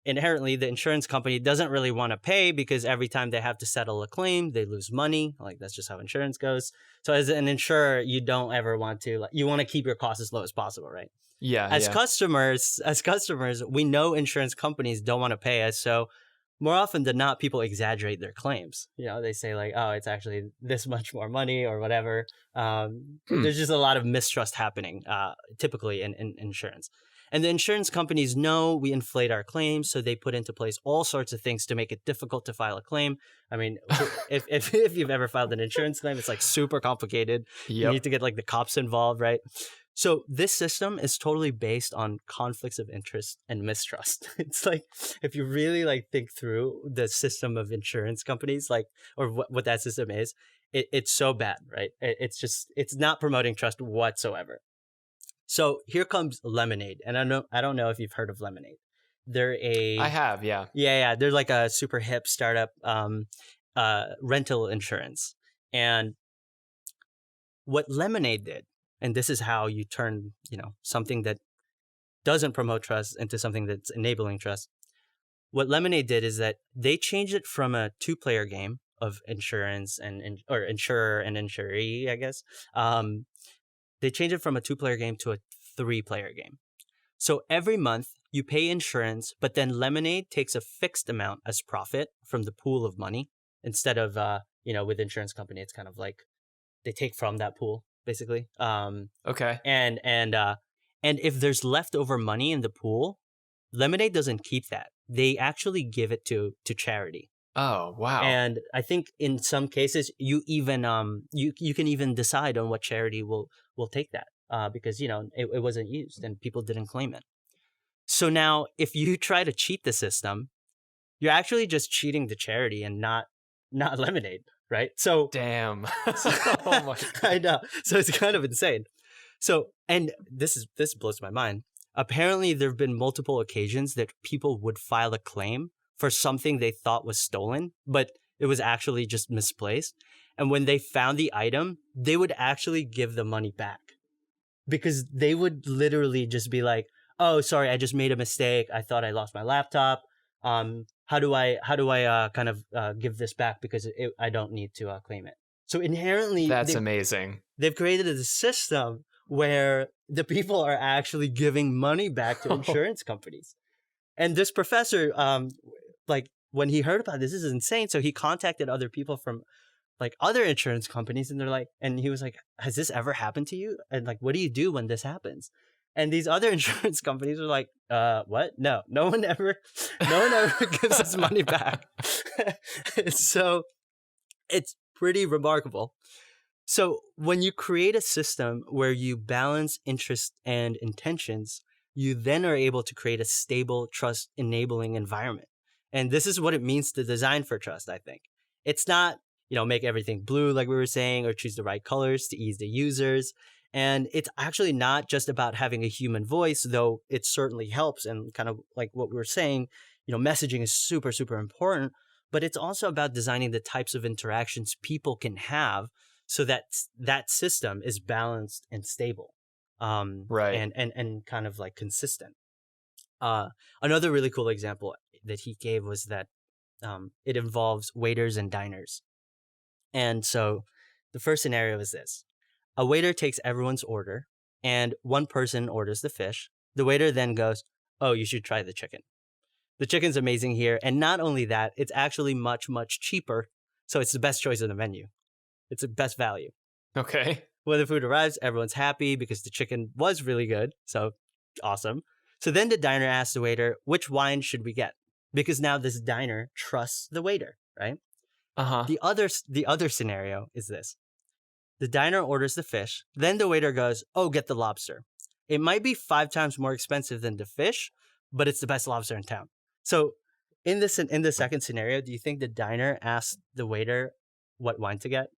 inherently, the insurance company doesn't really want to pay because every time they have to settle a claim, they lose money. Like that's just how insurance goes. So as an insurer, you don't ever want to, you want to keep your costs as low as possible, right? Yeah. As customers, we know insurance companies don't want to pay us. So more often than not, people exaggerate their claims. They say like, oh, it's actually this much more money or whatever. There's just a lot of mistrust happening typically in insurance. And the insurance companies know we inflate our claims, so they put into place all sorts of things to make it difficult to file a claim. I mean, if you've ever filed an insurance claim, it's like super complicated. Yep. You need to get like the cops involved, right? So this system is totally based on conflicts of interest and mistrust. It's like, if you really like think through the system of insurance companies, like, or what that system is, it's so bad, right? It's not promoting trust whatsoever. So here comes Lemonade. And I don't know if you've heard of Lemonade. I have, yeah. Yeah. They're like a super hip startup rental insurance. And what Lemonade did, and this is how you turn, something that doesn't promote trust into something that's enabling trust. What Lemonade did is that they changed it from a 2-player game of insurance or insurer and insuree, I guess. They changed it from a 2-player game to a 3-player game. So every month you pay insurance, but then Lemonade takes a fixed amount as profit from the pool of money instead of, with insurance company, it's kind of like they take from that pool, basically. Okay. And if there's leftover money in the pool, Lemonade doesn't keep that. They actually give it to charity. Oh, wow. And I think in some cases you even you can even decide on what charity will take that because it wasn't used and people didn't claim it. So now if you try to cheat the system, you're actually just cheating the charity and not lemonade, right? So, Damn. so Oh my I god. know. So it's kind of insane. So, and this blows my mind. Apparently, there have been multiple occasions that people would file a claim for something they thought was stolen, but it was actually just misplaced. And when they found the item, they would actually give the money back because they would literally just be like, "Oh, sorry, I just made a mistake. I thought I lost my laptop. How do I kind of give this back because I don't need to claim it." So inherently, That's amazing. they've created a system where the people are actually giving money back to insurance companies. And this professor, like when he heard about this is insane. So he contacted other people from like other insurance companies, and they're like, and he was like, "Has this ever happened to you? And like, what do you do when this happens?" And these other insurance companies were like, what? No one ever, no one ever gives us money back." So it's pretty remarkable. So when you create a system where you balance interest and intentions, you then are able to create a stable, trust enabling environment. And this is what it means to design for trust, I think. It's not, make everything blue like we were saying, or choose the right colors to ease the users. And it's actually not just about having a human voice, though it certainly helps. And kind of like what we were saying, messaging is super, super important. But it's also about designing the types of interactions people can have so that that system is balanced and stable, Right. and kind of like consistent. Another really cool example that he gave was that it involves waiters and diners. And so the first scenario is this. A waiter takes everyone's order and one person orders the fish. The waiter then goes, "Oh, you should try the chicken. The chicken's amazing here. And not only that, it's actually much, much cheaper. So it's the best choice on the menu. It's the best value." Okay. When the food arrives, everyone's happy because the chicken was really good. So awesome. So then the diner asks the waiter, "Which wine should we get?" Because now this diner trusts the waiter, right? Uh-huh. The other scenario is this. The diner orders the fish. Then the waiter goes, "Oh, get the lobster. It might be 5 times more expensive than the fish, but it's the best lobster in town." So in the second scenario, do you think the diner asked the waiter what wine to get?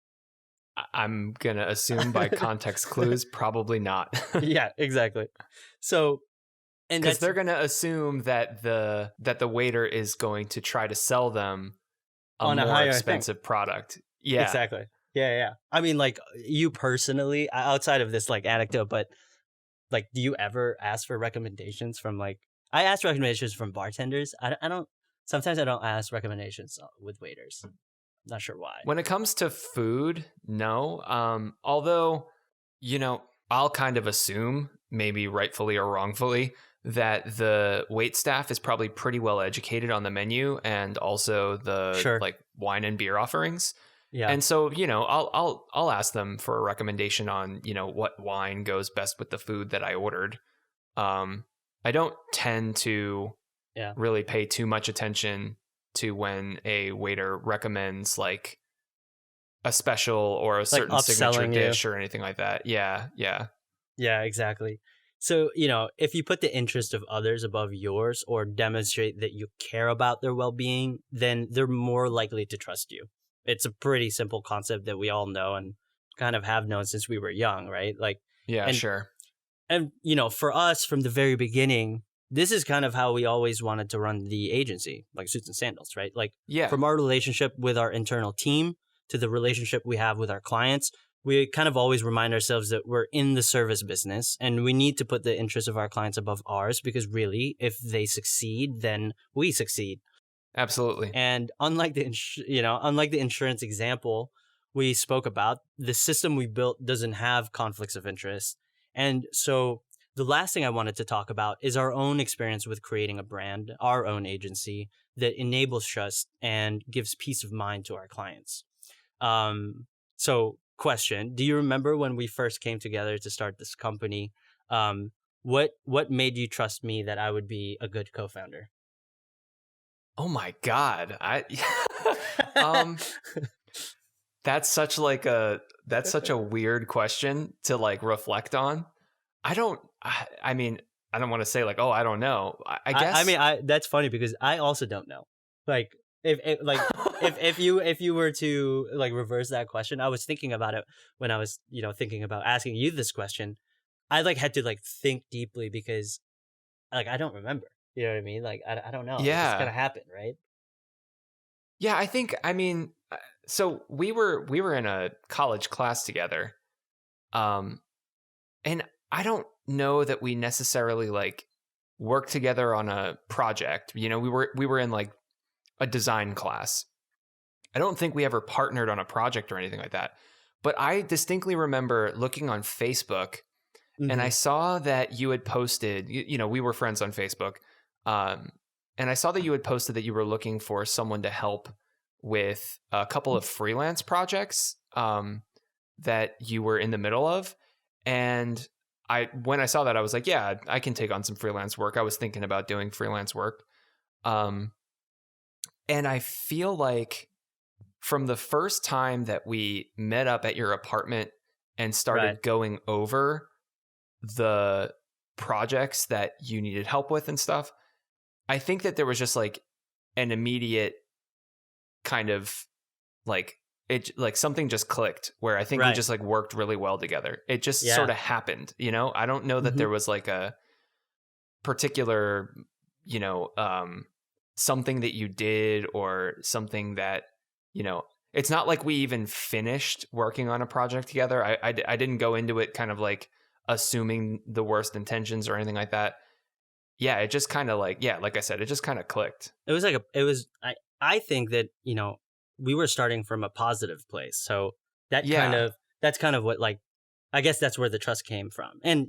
I'm going to assume by context clues, probably not. Yeah, exactly. So, and Because that's they're going to assume that the waiter is going to try to sell them a on a more higher thing. expensive product. Yeah. Exactly. Yeah. I mean, like you personally, outside of this like anecdote, but like, do you ever ask for recommendations from like? I ask recommendations from bartenders. I don't. Sometimes I don't ask recommendations with waiters. Not sure why. When it comes to food, no. Although, I'll kind of assume, maybe rightfully or wrongfully, that the wait staff is probably pretty well educated on the menu and also the Sure. like wine and beer offerings. Yeah. And so, I'll ask them for a recommendation on, what wine goes best with the food that I ordered. I don't tend to Yeah. really pay too much attention to when a waiter recommends like a special or a certain signature upselling you. dish or anything like that. Yeah. Yeah, exactly. So, if you put the interest of others above yours or demonstrate that you care about their well-being, then they're more likely to trust you. It's a pretty simple concept that we all know and kind of have known since we were young, right? Like, Yeah, and, sure. and for us from the very beginning, this is kind of how we always wanted to run the agency, like Suits and Sandals, right? Like, Yeah. from our relationship with our internal team to the relationship we have with our clients, we kind of always remind ourselves that we're in the service business and we need to put the interests of our clients above ours because really, if they succeed, then we succeed. Absolutely. And unlike the insurance example we spoke about, the system we built doesn't have conflicts of interest. And so the last thing I wanted to talk about is our own experience with creating a brand, our own agency that enables trust and gives peace of mind to our clients. So question, do you remember when we first came together to start this company? What made you trust me that I would be a good co-founder? Oh my God. That's such a weird question to like reflect on. I mean, I don't want to say like, oh, I don't know. I guess. I mean, that's funny because I also don't know. Like if you were to like reverse that question, I was thinking about it when I was, thinking about asking you this question. I like had to like think deeply because like I don't remember. You know what I mean? Like I don't know. It just kind Yeah. of happened, right? Yeah, I mean, so we were in a college class together. Um and I don't know that we necessarily like worked together on a project. We were in like a design class. I don't think we ever partnered on a project or anything like that. But I distinctly remember looking on Facebook and I Mm-hmm. saw that you had posted, we were friends on Facebook. Um, and I saw that you had posted that you were looking for someone to help with a couple of freelance projects that you were in the middle of. And when I saw that, I was like, yeah, I can take on some freelance work. I was thinking about doing freelance work. Um, and I feel like from the first time that we met up at your apartment and Right. started going over the projects that you needed help with and stuff, I think that there was just like an immediate kind of like something just clicked where I think we Right. just like worked really well together. It just sort Yeah. of happened, I don't know that Mm-hmm. there was like a particular, something that you did or something that, you know, it's not like we even finished working on a project together. I didn't go into it kind of like assuming the worst intentions or anything like that. Yeah, it just kind of like, yeah, like I said, it just kind of clicked. It was like it was I think that, we were starting from a positive place. So that kind Yeah, of that's kind of what, like, I guess that's where the trust came from. And,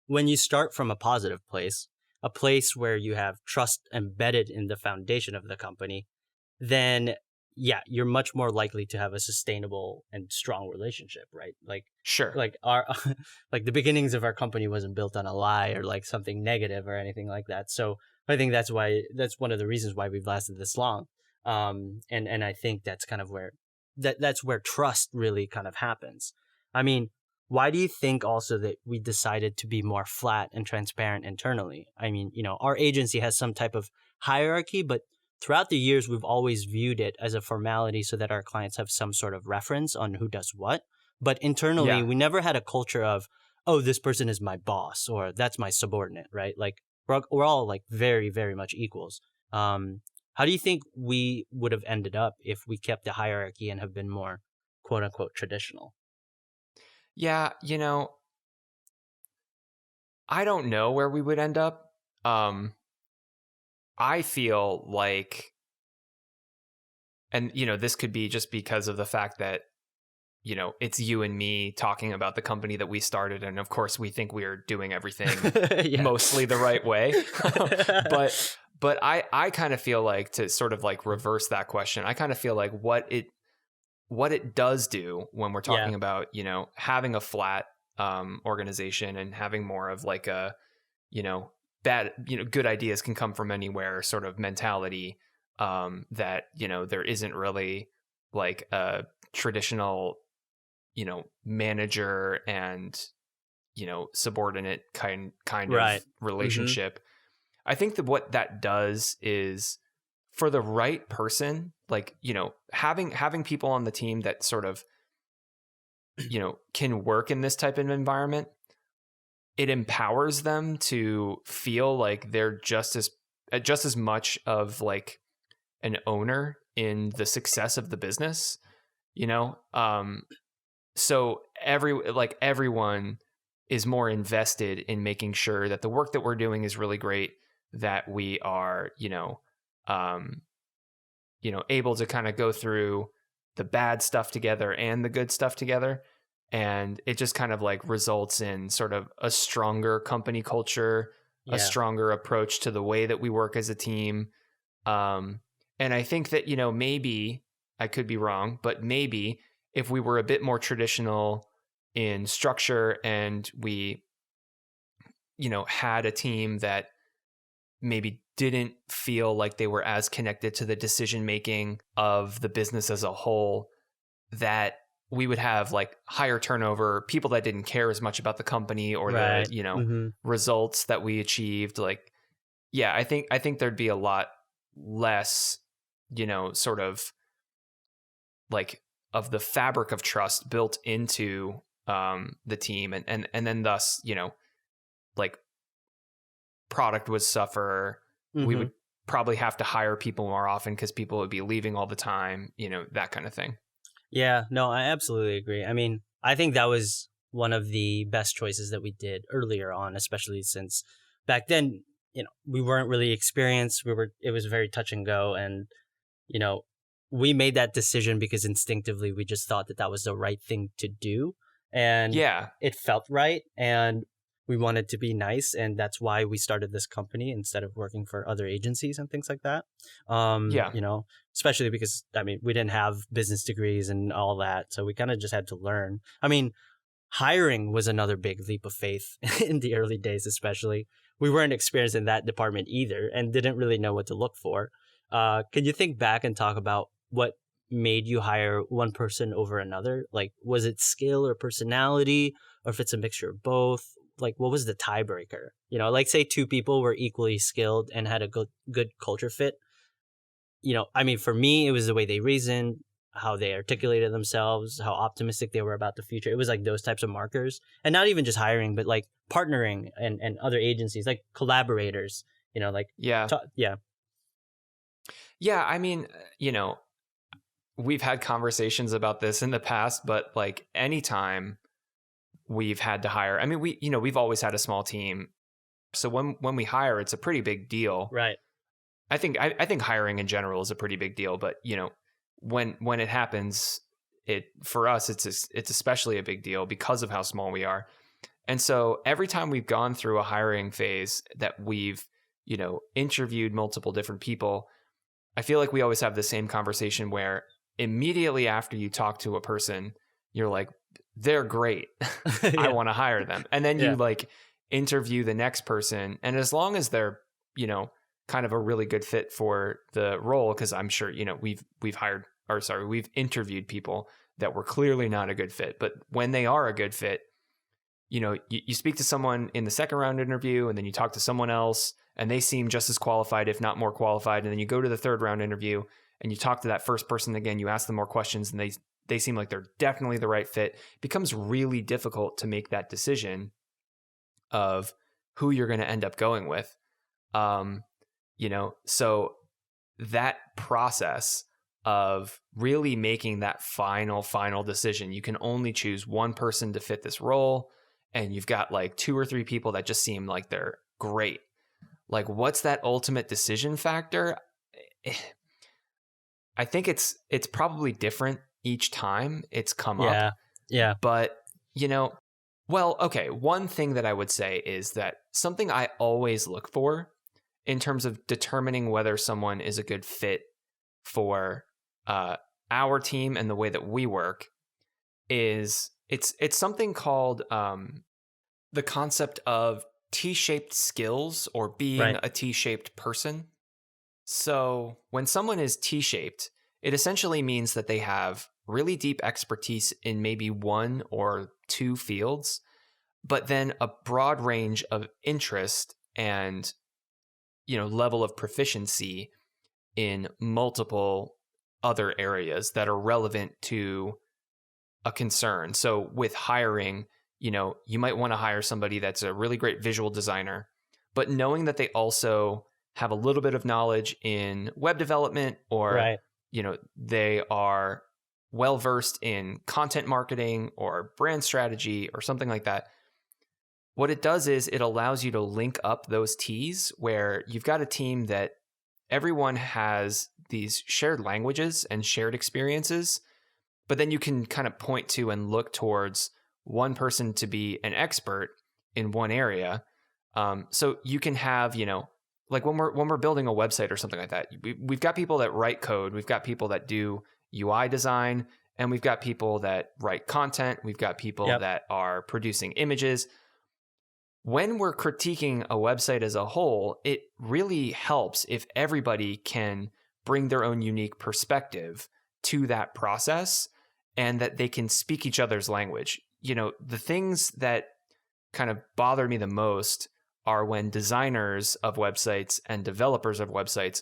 when you start from a positive place, a place where you have trust embedded in the foundation of the company, then yeah, you're much more likely to have a sustainable and strong relationship, right? sure. Like our like the beginnings of our company wasn't built on a lie or like something negative or anything like that. So I think that's one of the reasons why we've lasted this long. And I think that's kind of where that's where trust really kind of happens. I mean, why do you think also that we decided to be more flat and transparent internally? I mean, our agency has some type of hierarchy, but throughout the years, we've always viewed it as a formality so that our clients have some sort of reference on who does what. But internally, Yeah. we never had a culture of, oh, this person is my boss or that's my subordinate, right? Like we're all like very, very much equals. How do you think we would have ended up if we kept the hierarchy and have been more quote unquote traditional? Yeah, I don't know where we would end up. Um I feel like, and this could be just because of the fact that it's you and me talking about the company that we started, and of course we think we're doing everything Yeah. mostly the right way. but I kind of feel like, to sort of like reverse that question, I kind of feel like what it does do when we're Yeah. talking about having a flat organization and having more of like a you know bad good ideas can come from anywhere sort of mentality, that there isn't really like a traditional manager and subordinate kind of Right. Mm-hmm. relationship. I think that what that does is, for the right person, like having people on the team that sort of can work in this type of environment, it empowers them to feel like they're just as much of like an owner in the success of the business, so everyone is more invested in making sure that the work that we're doing is really great, that we are um able to kind of go through the bad stuff together and the good stuff together, and it just kind of like results in sort of a stronger company culture, a Yeah. stronger approach to the way that we work as a team. And I think that maybe I could be wrong, but maybe if we were a bit more traditional in structure and we had a team that maybe didn't feel like they were as connected to the decision making of the business as a whole, that we would have like higher turnover, people that didn't care as much about the company or the Right. Mm-hmm. results that we achieved. Like, yeah, I think there'd be a lot less sort of like of the fabric of trust built into the team, and then thus, like product would suffer. We Hmm. would probably have to hire people more often because people would be leaving all the time, that kind of thing. Yeah, no, I absolutely agree. I mean, I think that was one of the best choices that we did earlier on, especially since back then, we weren't really experienced. It was very touch and go. And, you know, we made that decision because instinctively we just thought that that was the right thing to do. And Yeah. it felt right. And we wanted to be nice. And that's why we started this company instead of working for other agencies and things like that. Yeah. Especially because, I mean, we didn't have business degrees and all that. So we kind of just had to learn. I mean, hiring was another big leap of faith in the early days, especially. We weren't experienced in that department either and didn't really know what to look for. Can you think back and talk about what made you hire one person over another? Like, was it skill or personality, or if it's a mixture of both? Like, what was the tiebreaker? Like say two people were equally skilled and had a good culture fit. I mean, for me, it was the way they reasoned, how they articulated themselves, how optimistic they were about the future. It was like those types of markers, and not even just hiring, but like partnering and other agencies, like collaborators. Like Yeah. yeah, Yeah. I mean, we've had conversations about this in the past, but like anytime we've had to hire, I mean, we've always had a small team. So when we hire, it's a pretty big deal. right, I think hiring in general is a pretty big deal, but when it happens, for us it's especially a big deal because of how small we are. And so every time we've gone through a hiring phase that we've interviewed multiple different people, I feel like we always have the same conversation where immediately after you talk to a person, you're like, they're great. I yeah, want to hire them. And then you yeah, like interview the next person. And as long as they're, kind of a really good fit for the role, because I'm sure, we've interviewed people that were clearly not a good fit. But when they are a good fit, you speak to someone in the second round interview, and then you talk to someone else and they seem just as qualified, if not more qualified. And then you go to the third round interview and you talk to that first person again, you ask them more questions, and they seem like they're definitely the right fit. It becomes really difficult to make that decision of who you're going to end up going with. So that process of really making that final decision, you can only choose one person to fit this role, and you've got like two or three people that just seem like they're great. Like, what's that ultimate decision factor? I think it's probably different each time it's come yeah, up. yeah, But, well, okay, one thing that I would say is that something I always look for in terms of determining whether someone is a good fit for our team and the way that we work is it's something called the concept of T-shaped skills, or being right, a T-shaped person. So when someone is T-shaped, it essentially means that they have really deep expertise in maybe one or two fields, but then a broad range of interest and level of proficiency in multiple other areas that are relevant to a concern. So with hiring, you might want to hire somebody that's a really great visual designer, but knowing that they also have a little bit of knowledge in web development, or, right, they are well versed in content marketing or brand strategy or something like that. What it does is it allows you to link up those T's where you've got a team that everyone has these shared languages and shared experiences, but then you can kind of point to and look towards one person to be an expert in one area. So you can have, like when we're building a website or something like that, we've got people that write code, we've got people that do UI design, and we've got people that write content, we've got people yep, that are producing images. When we're critiquing a website as a whole, it really helps if everybody can bring their own unique perspective to that process, and that they can speak each other's language. The things that kind of bother me the most are when designers of websites and developers of websites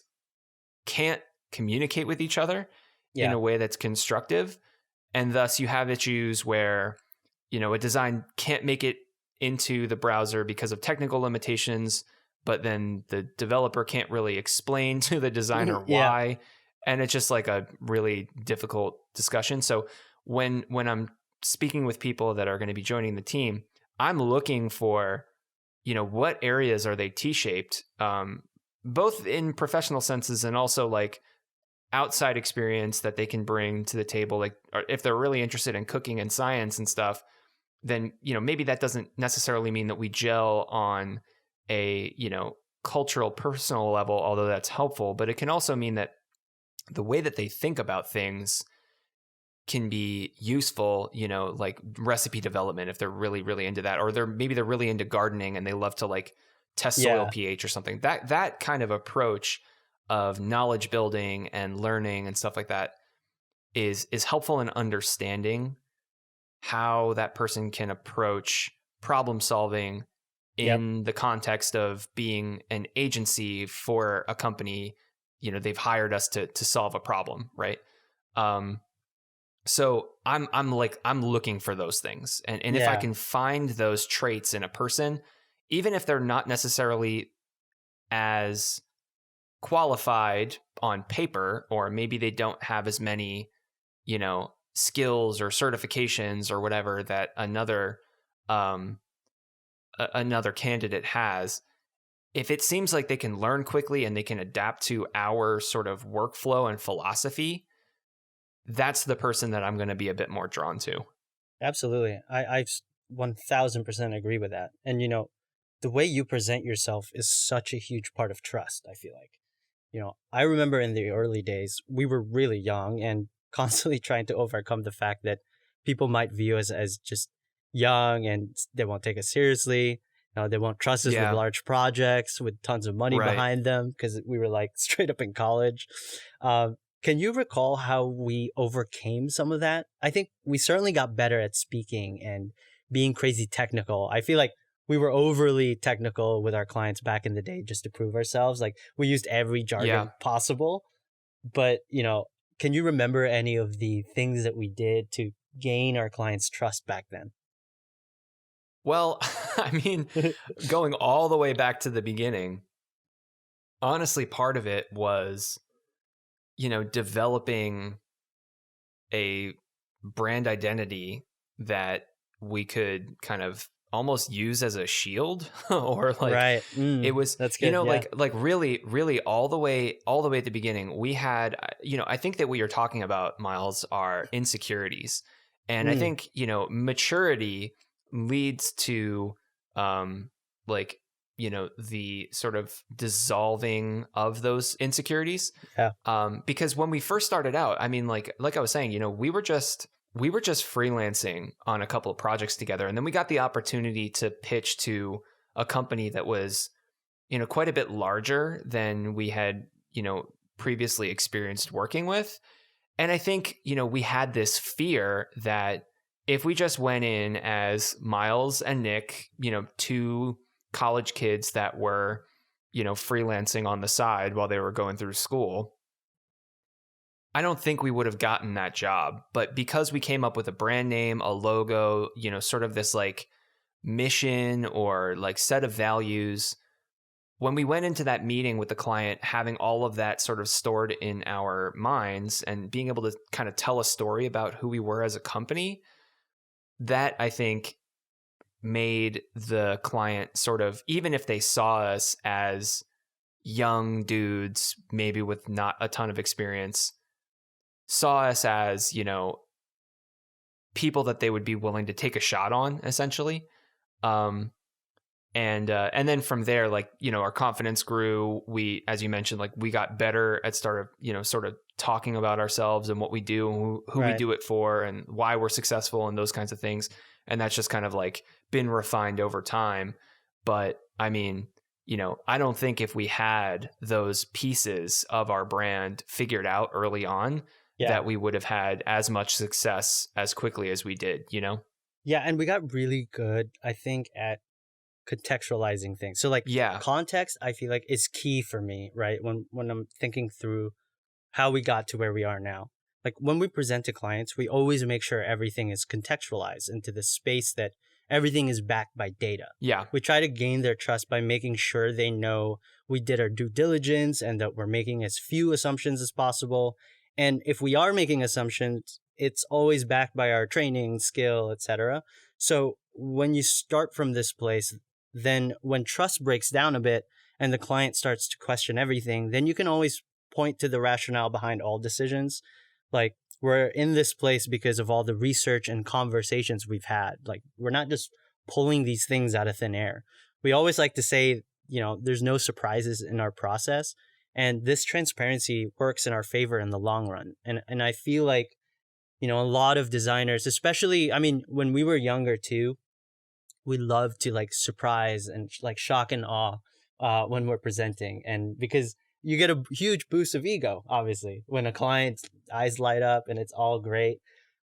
can't communicate with each other in Yeah. a way that's constructive. And thus you have issues where, a design can't make it into the browser because of technical limitations, but then the developer can't really explain to the designer Yeah. why. And it's just like a really difficult discussion. So when I'm speaking with people that are going to be joining the team, I'm looking for, what areas are they T-shaped, both in professional senses and also like outside experience that they can bring to the table. Like if they're really interested in cooking and science and stuff, then, maybe that doesn't necessarily mean that we gel on a, cultural, personal level, although that's helpful. But it can also mean that the way that they think about things can be useful, like recipe development, if they're really, really into that, or they're really into gardening and they love to like test soil Yeah. pH or something. That kind of approach of knowledge building and learning and stuff like that is helpful in understanding how that person can approach problem solving Yep. in the context of being an agency for a company. They've hired us to solve a problem, right? So I'm looking for those things, and if I Yeah. can find those traits in a person, even if they're not necessarily as qualified on paper, or maybe they don't have as many, skills or certifications or whatever that um another candidate has, if it seems like they can learn quickly and they can adapt to our sort of workflow and philosophy, that's the person that I'm going to be a bit more drawn to. Absolutely. I 1000% agree with that. And, the way you present yourself is such a huge part of trust, I feel like. I remember in the early days, we were really young and constantly trying to overcome the fact that people might view us as just young and they won't take us seriously. They won't trust us with Yeah, large projects with tons of money right. behind them because we were like straight up in college. Um, can you recall how we overcame some of that? I think we certainly got better at speaking and being crazy technical. I feel like we were overly technical with our clients back in the day just to prove ourselves. Like we used every Yeah. jargon possible. But, can you remember any of the things that we did to gain our clients' trust back then? Well, I mean, going all the way back to the beginning, honestly, part of it was, developing a brand identity that we could kind of almost use as a shield or like Right. it was, That's good. Yeah. like really all the way at the beginning, we had, I think that what you're talking about, Miles, are insecurities. And I Mm, think, maturity leads to like, the sort of dissolving of those insecurities. yeah. Because when we first started out, I mean, like I was saying, we were just freelancing on a couple of projects together, and then we got the opportunity to pitch to a company that was, quite a bit larger than we had, previously experienced working with. And I think, we had this fear that if we just went in as Miles and Nick, two college kids that were, freelancing on the side while they were going through school, I don't think we would have gotten that job. But because we came up with a brand name, a logo, sort of this like mission or like set of values, when we went into that meeting with the client, having all of that sort of stored in our minds and being able to kind of tell a story about who we were as a company, that I think made the client sort of, even if they saw us as young dudes, maybe with not a ton of experience, saw us as, people that they would be willing to take a shot on, essentially. Um, and then from there, like, our confidence grew. We, as you mentioned, like we got better at sort of talking about ourselves and what we do and who we Right. do it for and why we're successful and those kinds of things. And that's just kind of like been refined over time. But I mean, I don't think if we had those pieces of our brand figured out early on, Yeah. that we would have had as much success as quickly as we did. Yeah. And we got really good, I think, at contextualizing things. So like Yeah. context, I feel like is key for me, right? When I'm thinking through how we got to where we are now. Like when we present to clients, we always make sure everything is contextualized into the space that everything is backed by data. Yeah. We try to gain their trust by making sure they know we did our due diligence and that we're making as few assumptions as possible. And if we are making assumptions, it's always backed by our training, skill, etc. So when you start from this place, then when trust breaks down a bit and the client starts to question everything, then you can always point to the rationale behind all decisions. Like, we're in this place because of all the research and conversations we've had. Like, we're not just pulling these things out of thin air. We always like to say, there's no surprises in our process. And this transparency works in our favor in the long run. And I feel like, a lot of designers, especially, I mean, when we were younger too, we love to like surprise and like shock and awe when we're presenting. And because you get a huge boost of ego, obviously, when a client's eyes light up and it's all great.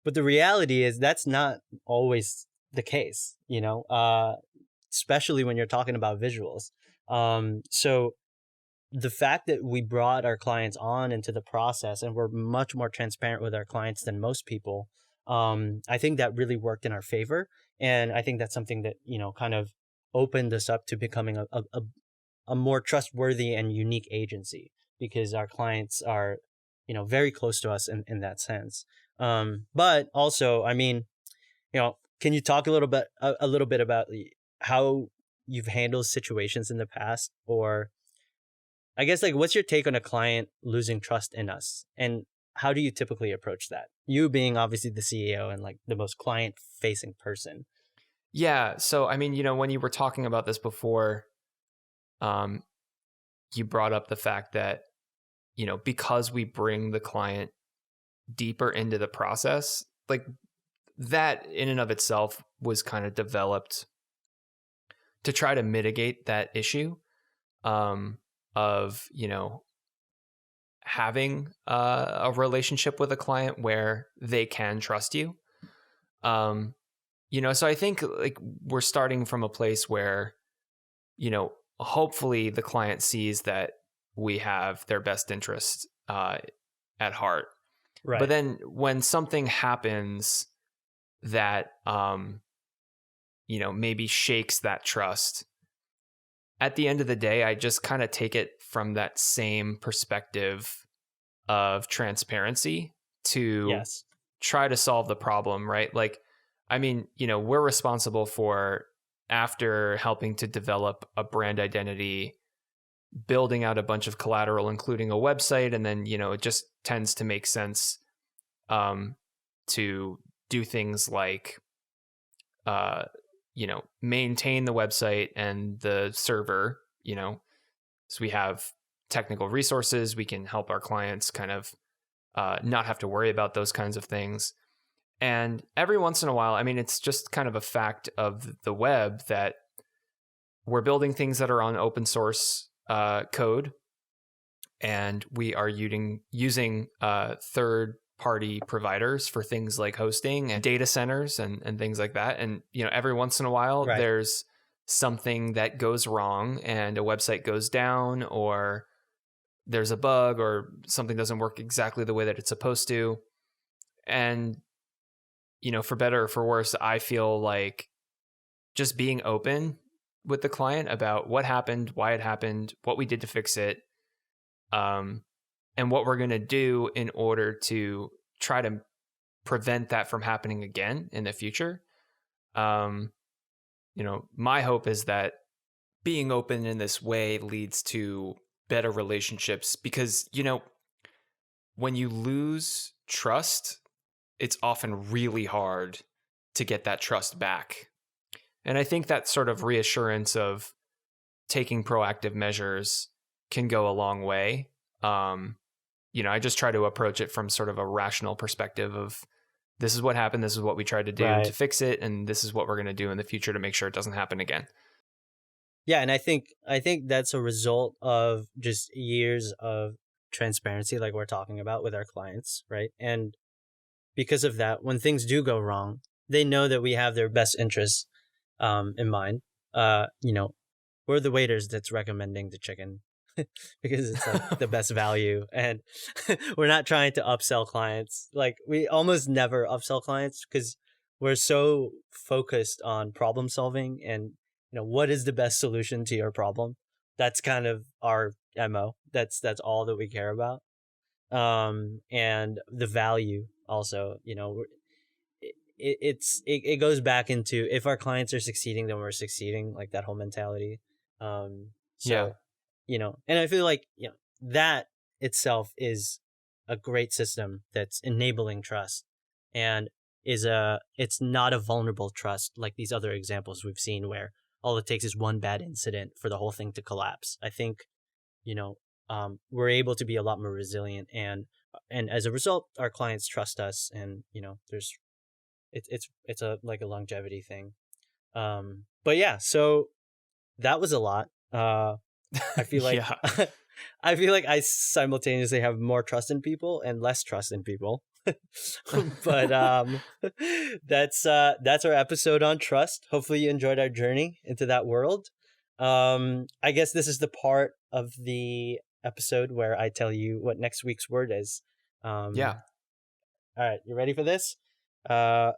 But the reality is that's not always the case, especially when you're talking about visuals. So the fact that we brought our clients on into the process and we're much more transparent with our clients than most people, I think that really worked in our favor. And I think that's something that, kind of opened us up to becoming a more trustworthy and unique agency, because our clients are, very close to us in that sense. But also, I mean, can you talk a little bit about how you've handled situations in the past, or I guess like what's your take on a client losing trust in us, and how do you typically approach that? You being obviously the CEO and like the most client facing person. Yeah. So, I mean, when you were talking about this before, you brought up the fact that, because we bring the client deeper into the process, like that in and of itself was kind of developed to try to mitigate that issue of, having a relationship with a client where they can trust you. So I think like we're starting from a place where, hopefully the client sees that we have their best interest at heart. Right. But then when something happens that, maybe shakes that trust, at the end of the day, I just kind of take it from that same perspective of transparency to try to solve the problem, right? Like, I mean, we're responsible for, after helping to develop a brand identity, building out a bunch of collateral, including a website. And then, it just tends to make sense to do things like, maintain the website and the server, so we have technical resources. We can help our clients kind of not have to worry about those kinds of things. And every once in a while, I mean, it's just kind of a fact of the web that we're building things that are on open source code, and we are using third-party providers for things like hosting and data centers and things like that. And every once in a while, there's something that goes wrong, and a website goes down, or there's a bug, or something doesn't work exactly the way that it's supposed to. And for better or for worse, I feel like just being open with the client about what happened, why it happened, what we did to fix it, and what we're going to do in order to try to prevent that from happening again in the future. My hope is that being open in this way leads to better relationships, because, when you lose trust, it's often really hard to get that trust back. And I think that sort of reassurance of taking proactive measures can go a long way. I just try to approach it from sort of a rational perspective of, this is what happened, this is what we tried to do to fix it, and this is what we're going to do in the future to make sure it doesn't happen again. Yeah, and I think that's a result of just years of transparency, like we're talking about with our clients, right? And because of that, when things do go wrong, they know that we have their best interests in mind. We're the waiters that's recommending the chicken. because it's like the best value, and we're not trying to upsell clients. Like we almost never upsell clients because we're so focused on problem solving and what is the best solution to your problem. That's kind of our MO. That's all that we care about. And the value also, it goes back into if our clients are succeeding, then we're succeeding, like that whole mentality. Yeah. So and I feel like that itself is a great system that's enabling trust, and it's not a vulnerable trust like these other examples we've seen where all it takes is one bad incident for the whole thing to collapse. I think we're able to be a lot more resilient, and as a result our clients trust us, and there's it's a like a longevity thing. But yeah, so that was a lot. I feel like Yeah. I feel like I simultaneously have more trust in people and less trust in people. But that's our episode on trust. Hopefully you enjoyed our journey into that world. I guess this is the part of the episode where I tell you what next week's word is. Yeah. All right, you ready for this? The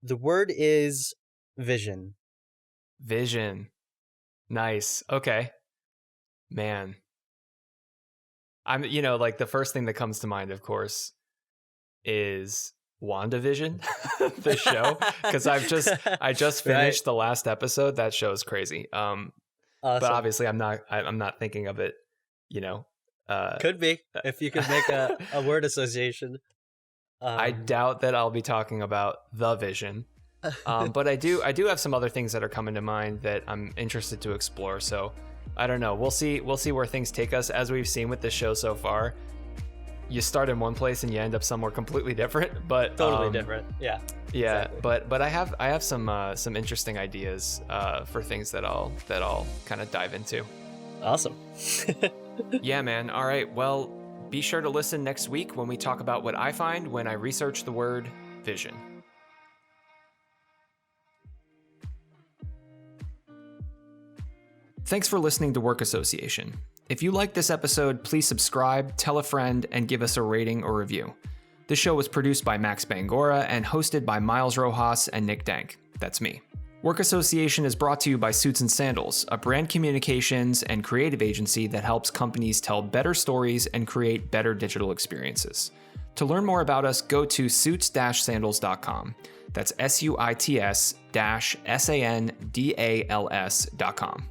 word is vision. Vision. Nice. Okay. Man. I'm, like the first thing that comes to mind, of course, is WandaVision, the show, because I just finished the last episode. That show is crazy. Awesome. But obviously I'm not thinking of it, could be if you could make a word association. I doubt that I'll be talking about the Vision. But I do have some other things that are coming to mind that I'm interested to explore. So I don't know. We'll see where things take us. As we've seen with this show so far, you start in one place and you end up somewhere completely different. But totally different. Yeah. Yeah. Exactly. But I have some interesting ideas for things that I'll kind of dive into. Awesome. Yeah, man. All right. Well, be sure to listen next week when we talk about what I find when I research the word vision. Thanks for listening to Work Association. If you like this episode, please subscribe, tell a friend, and give us a rating or review. This show was produced by Max Bangora and hosted by Miles Rojas and Nick Dank. That's me. Work Association is brought to you by Suits and Sandals, a brand communications and creative agency that helps companies tell better stories and create better digital experiences. To learn more about us, go to suits-sandals.com. That's SUITS-SANDALS.com.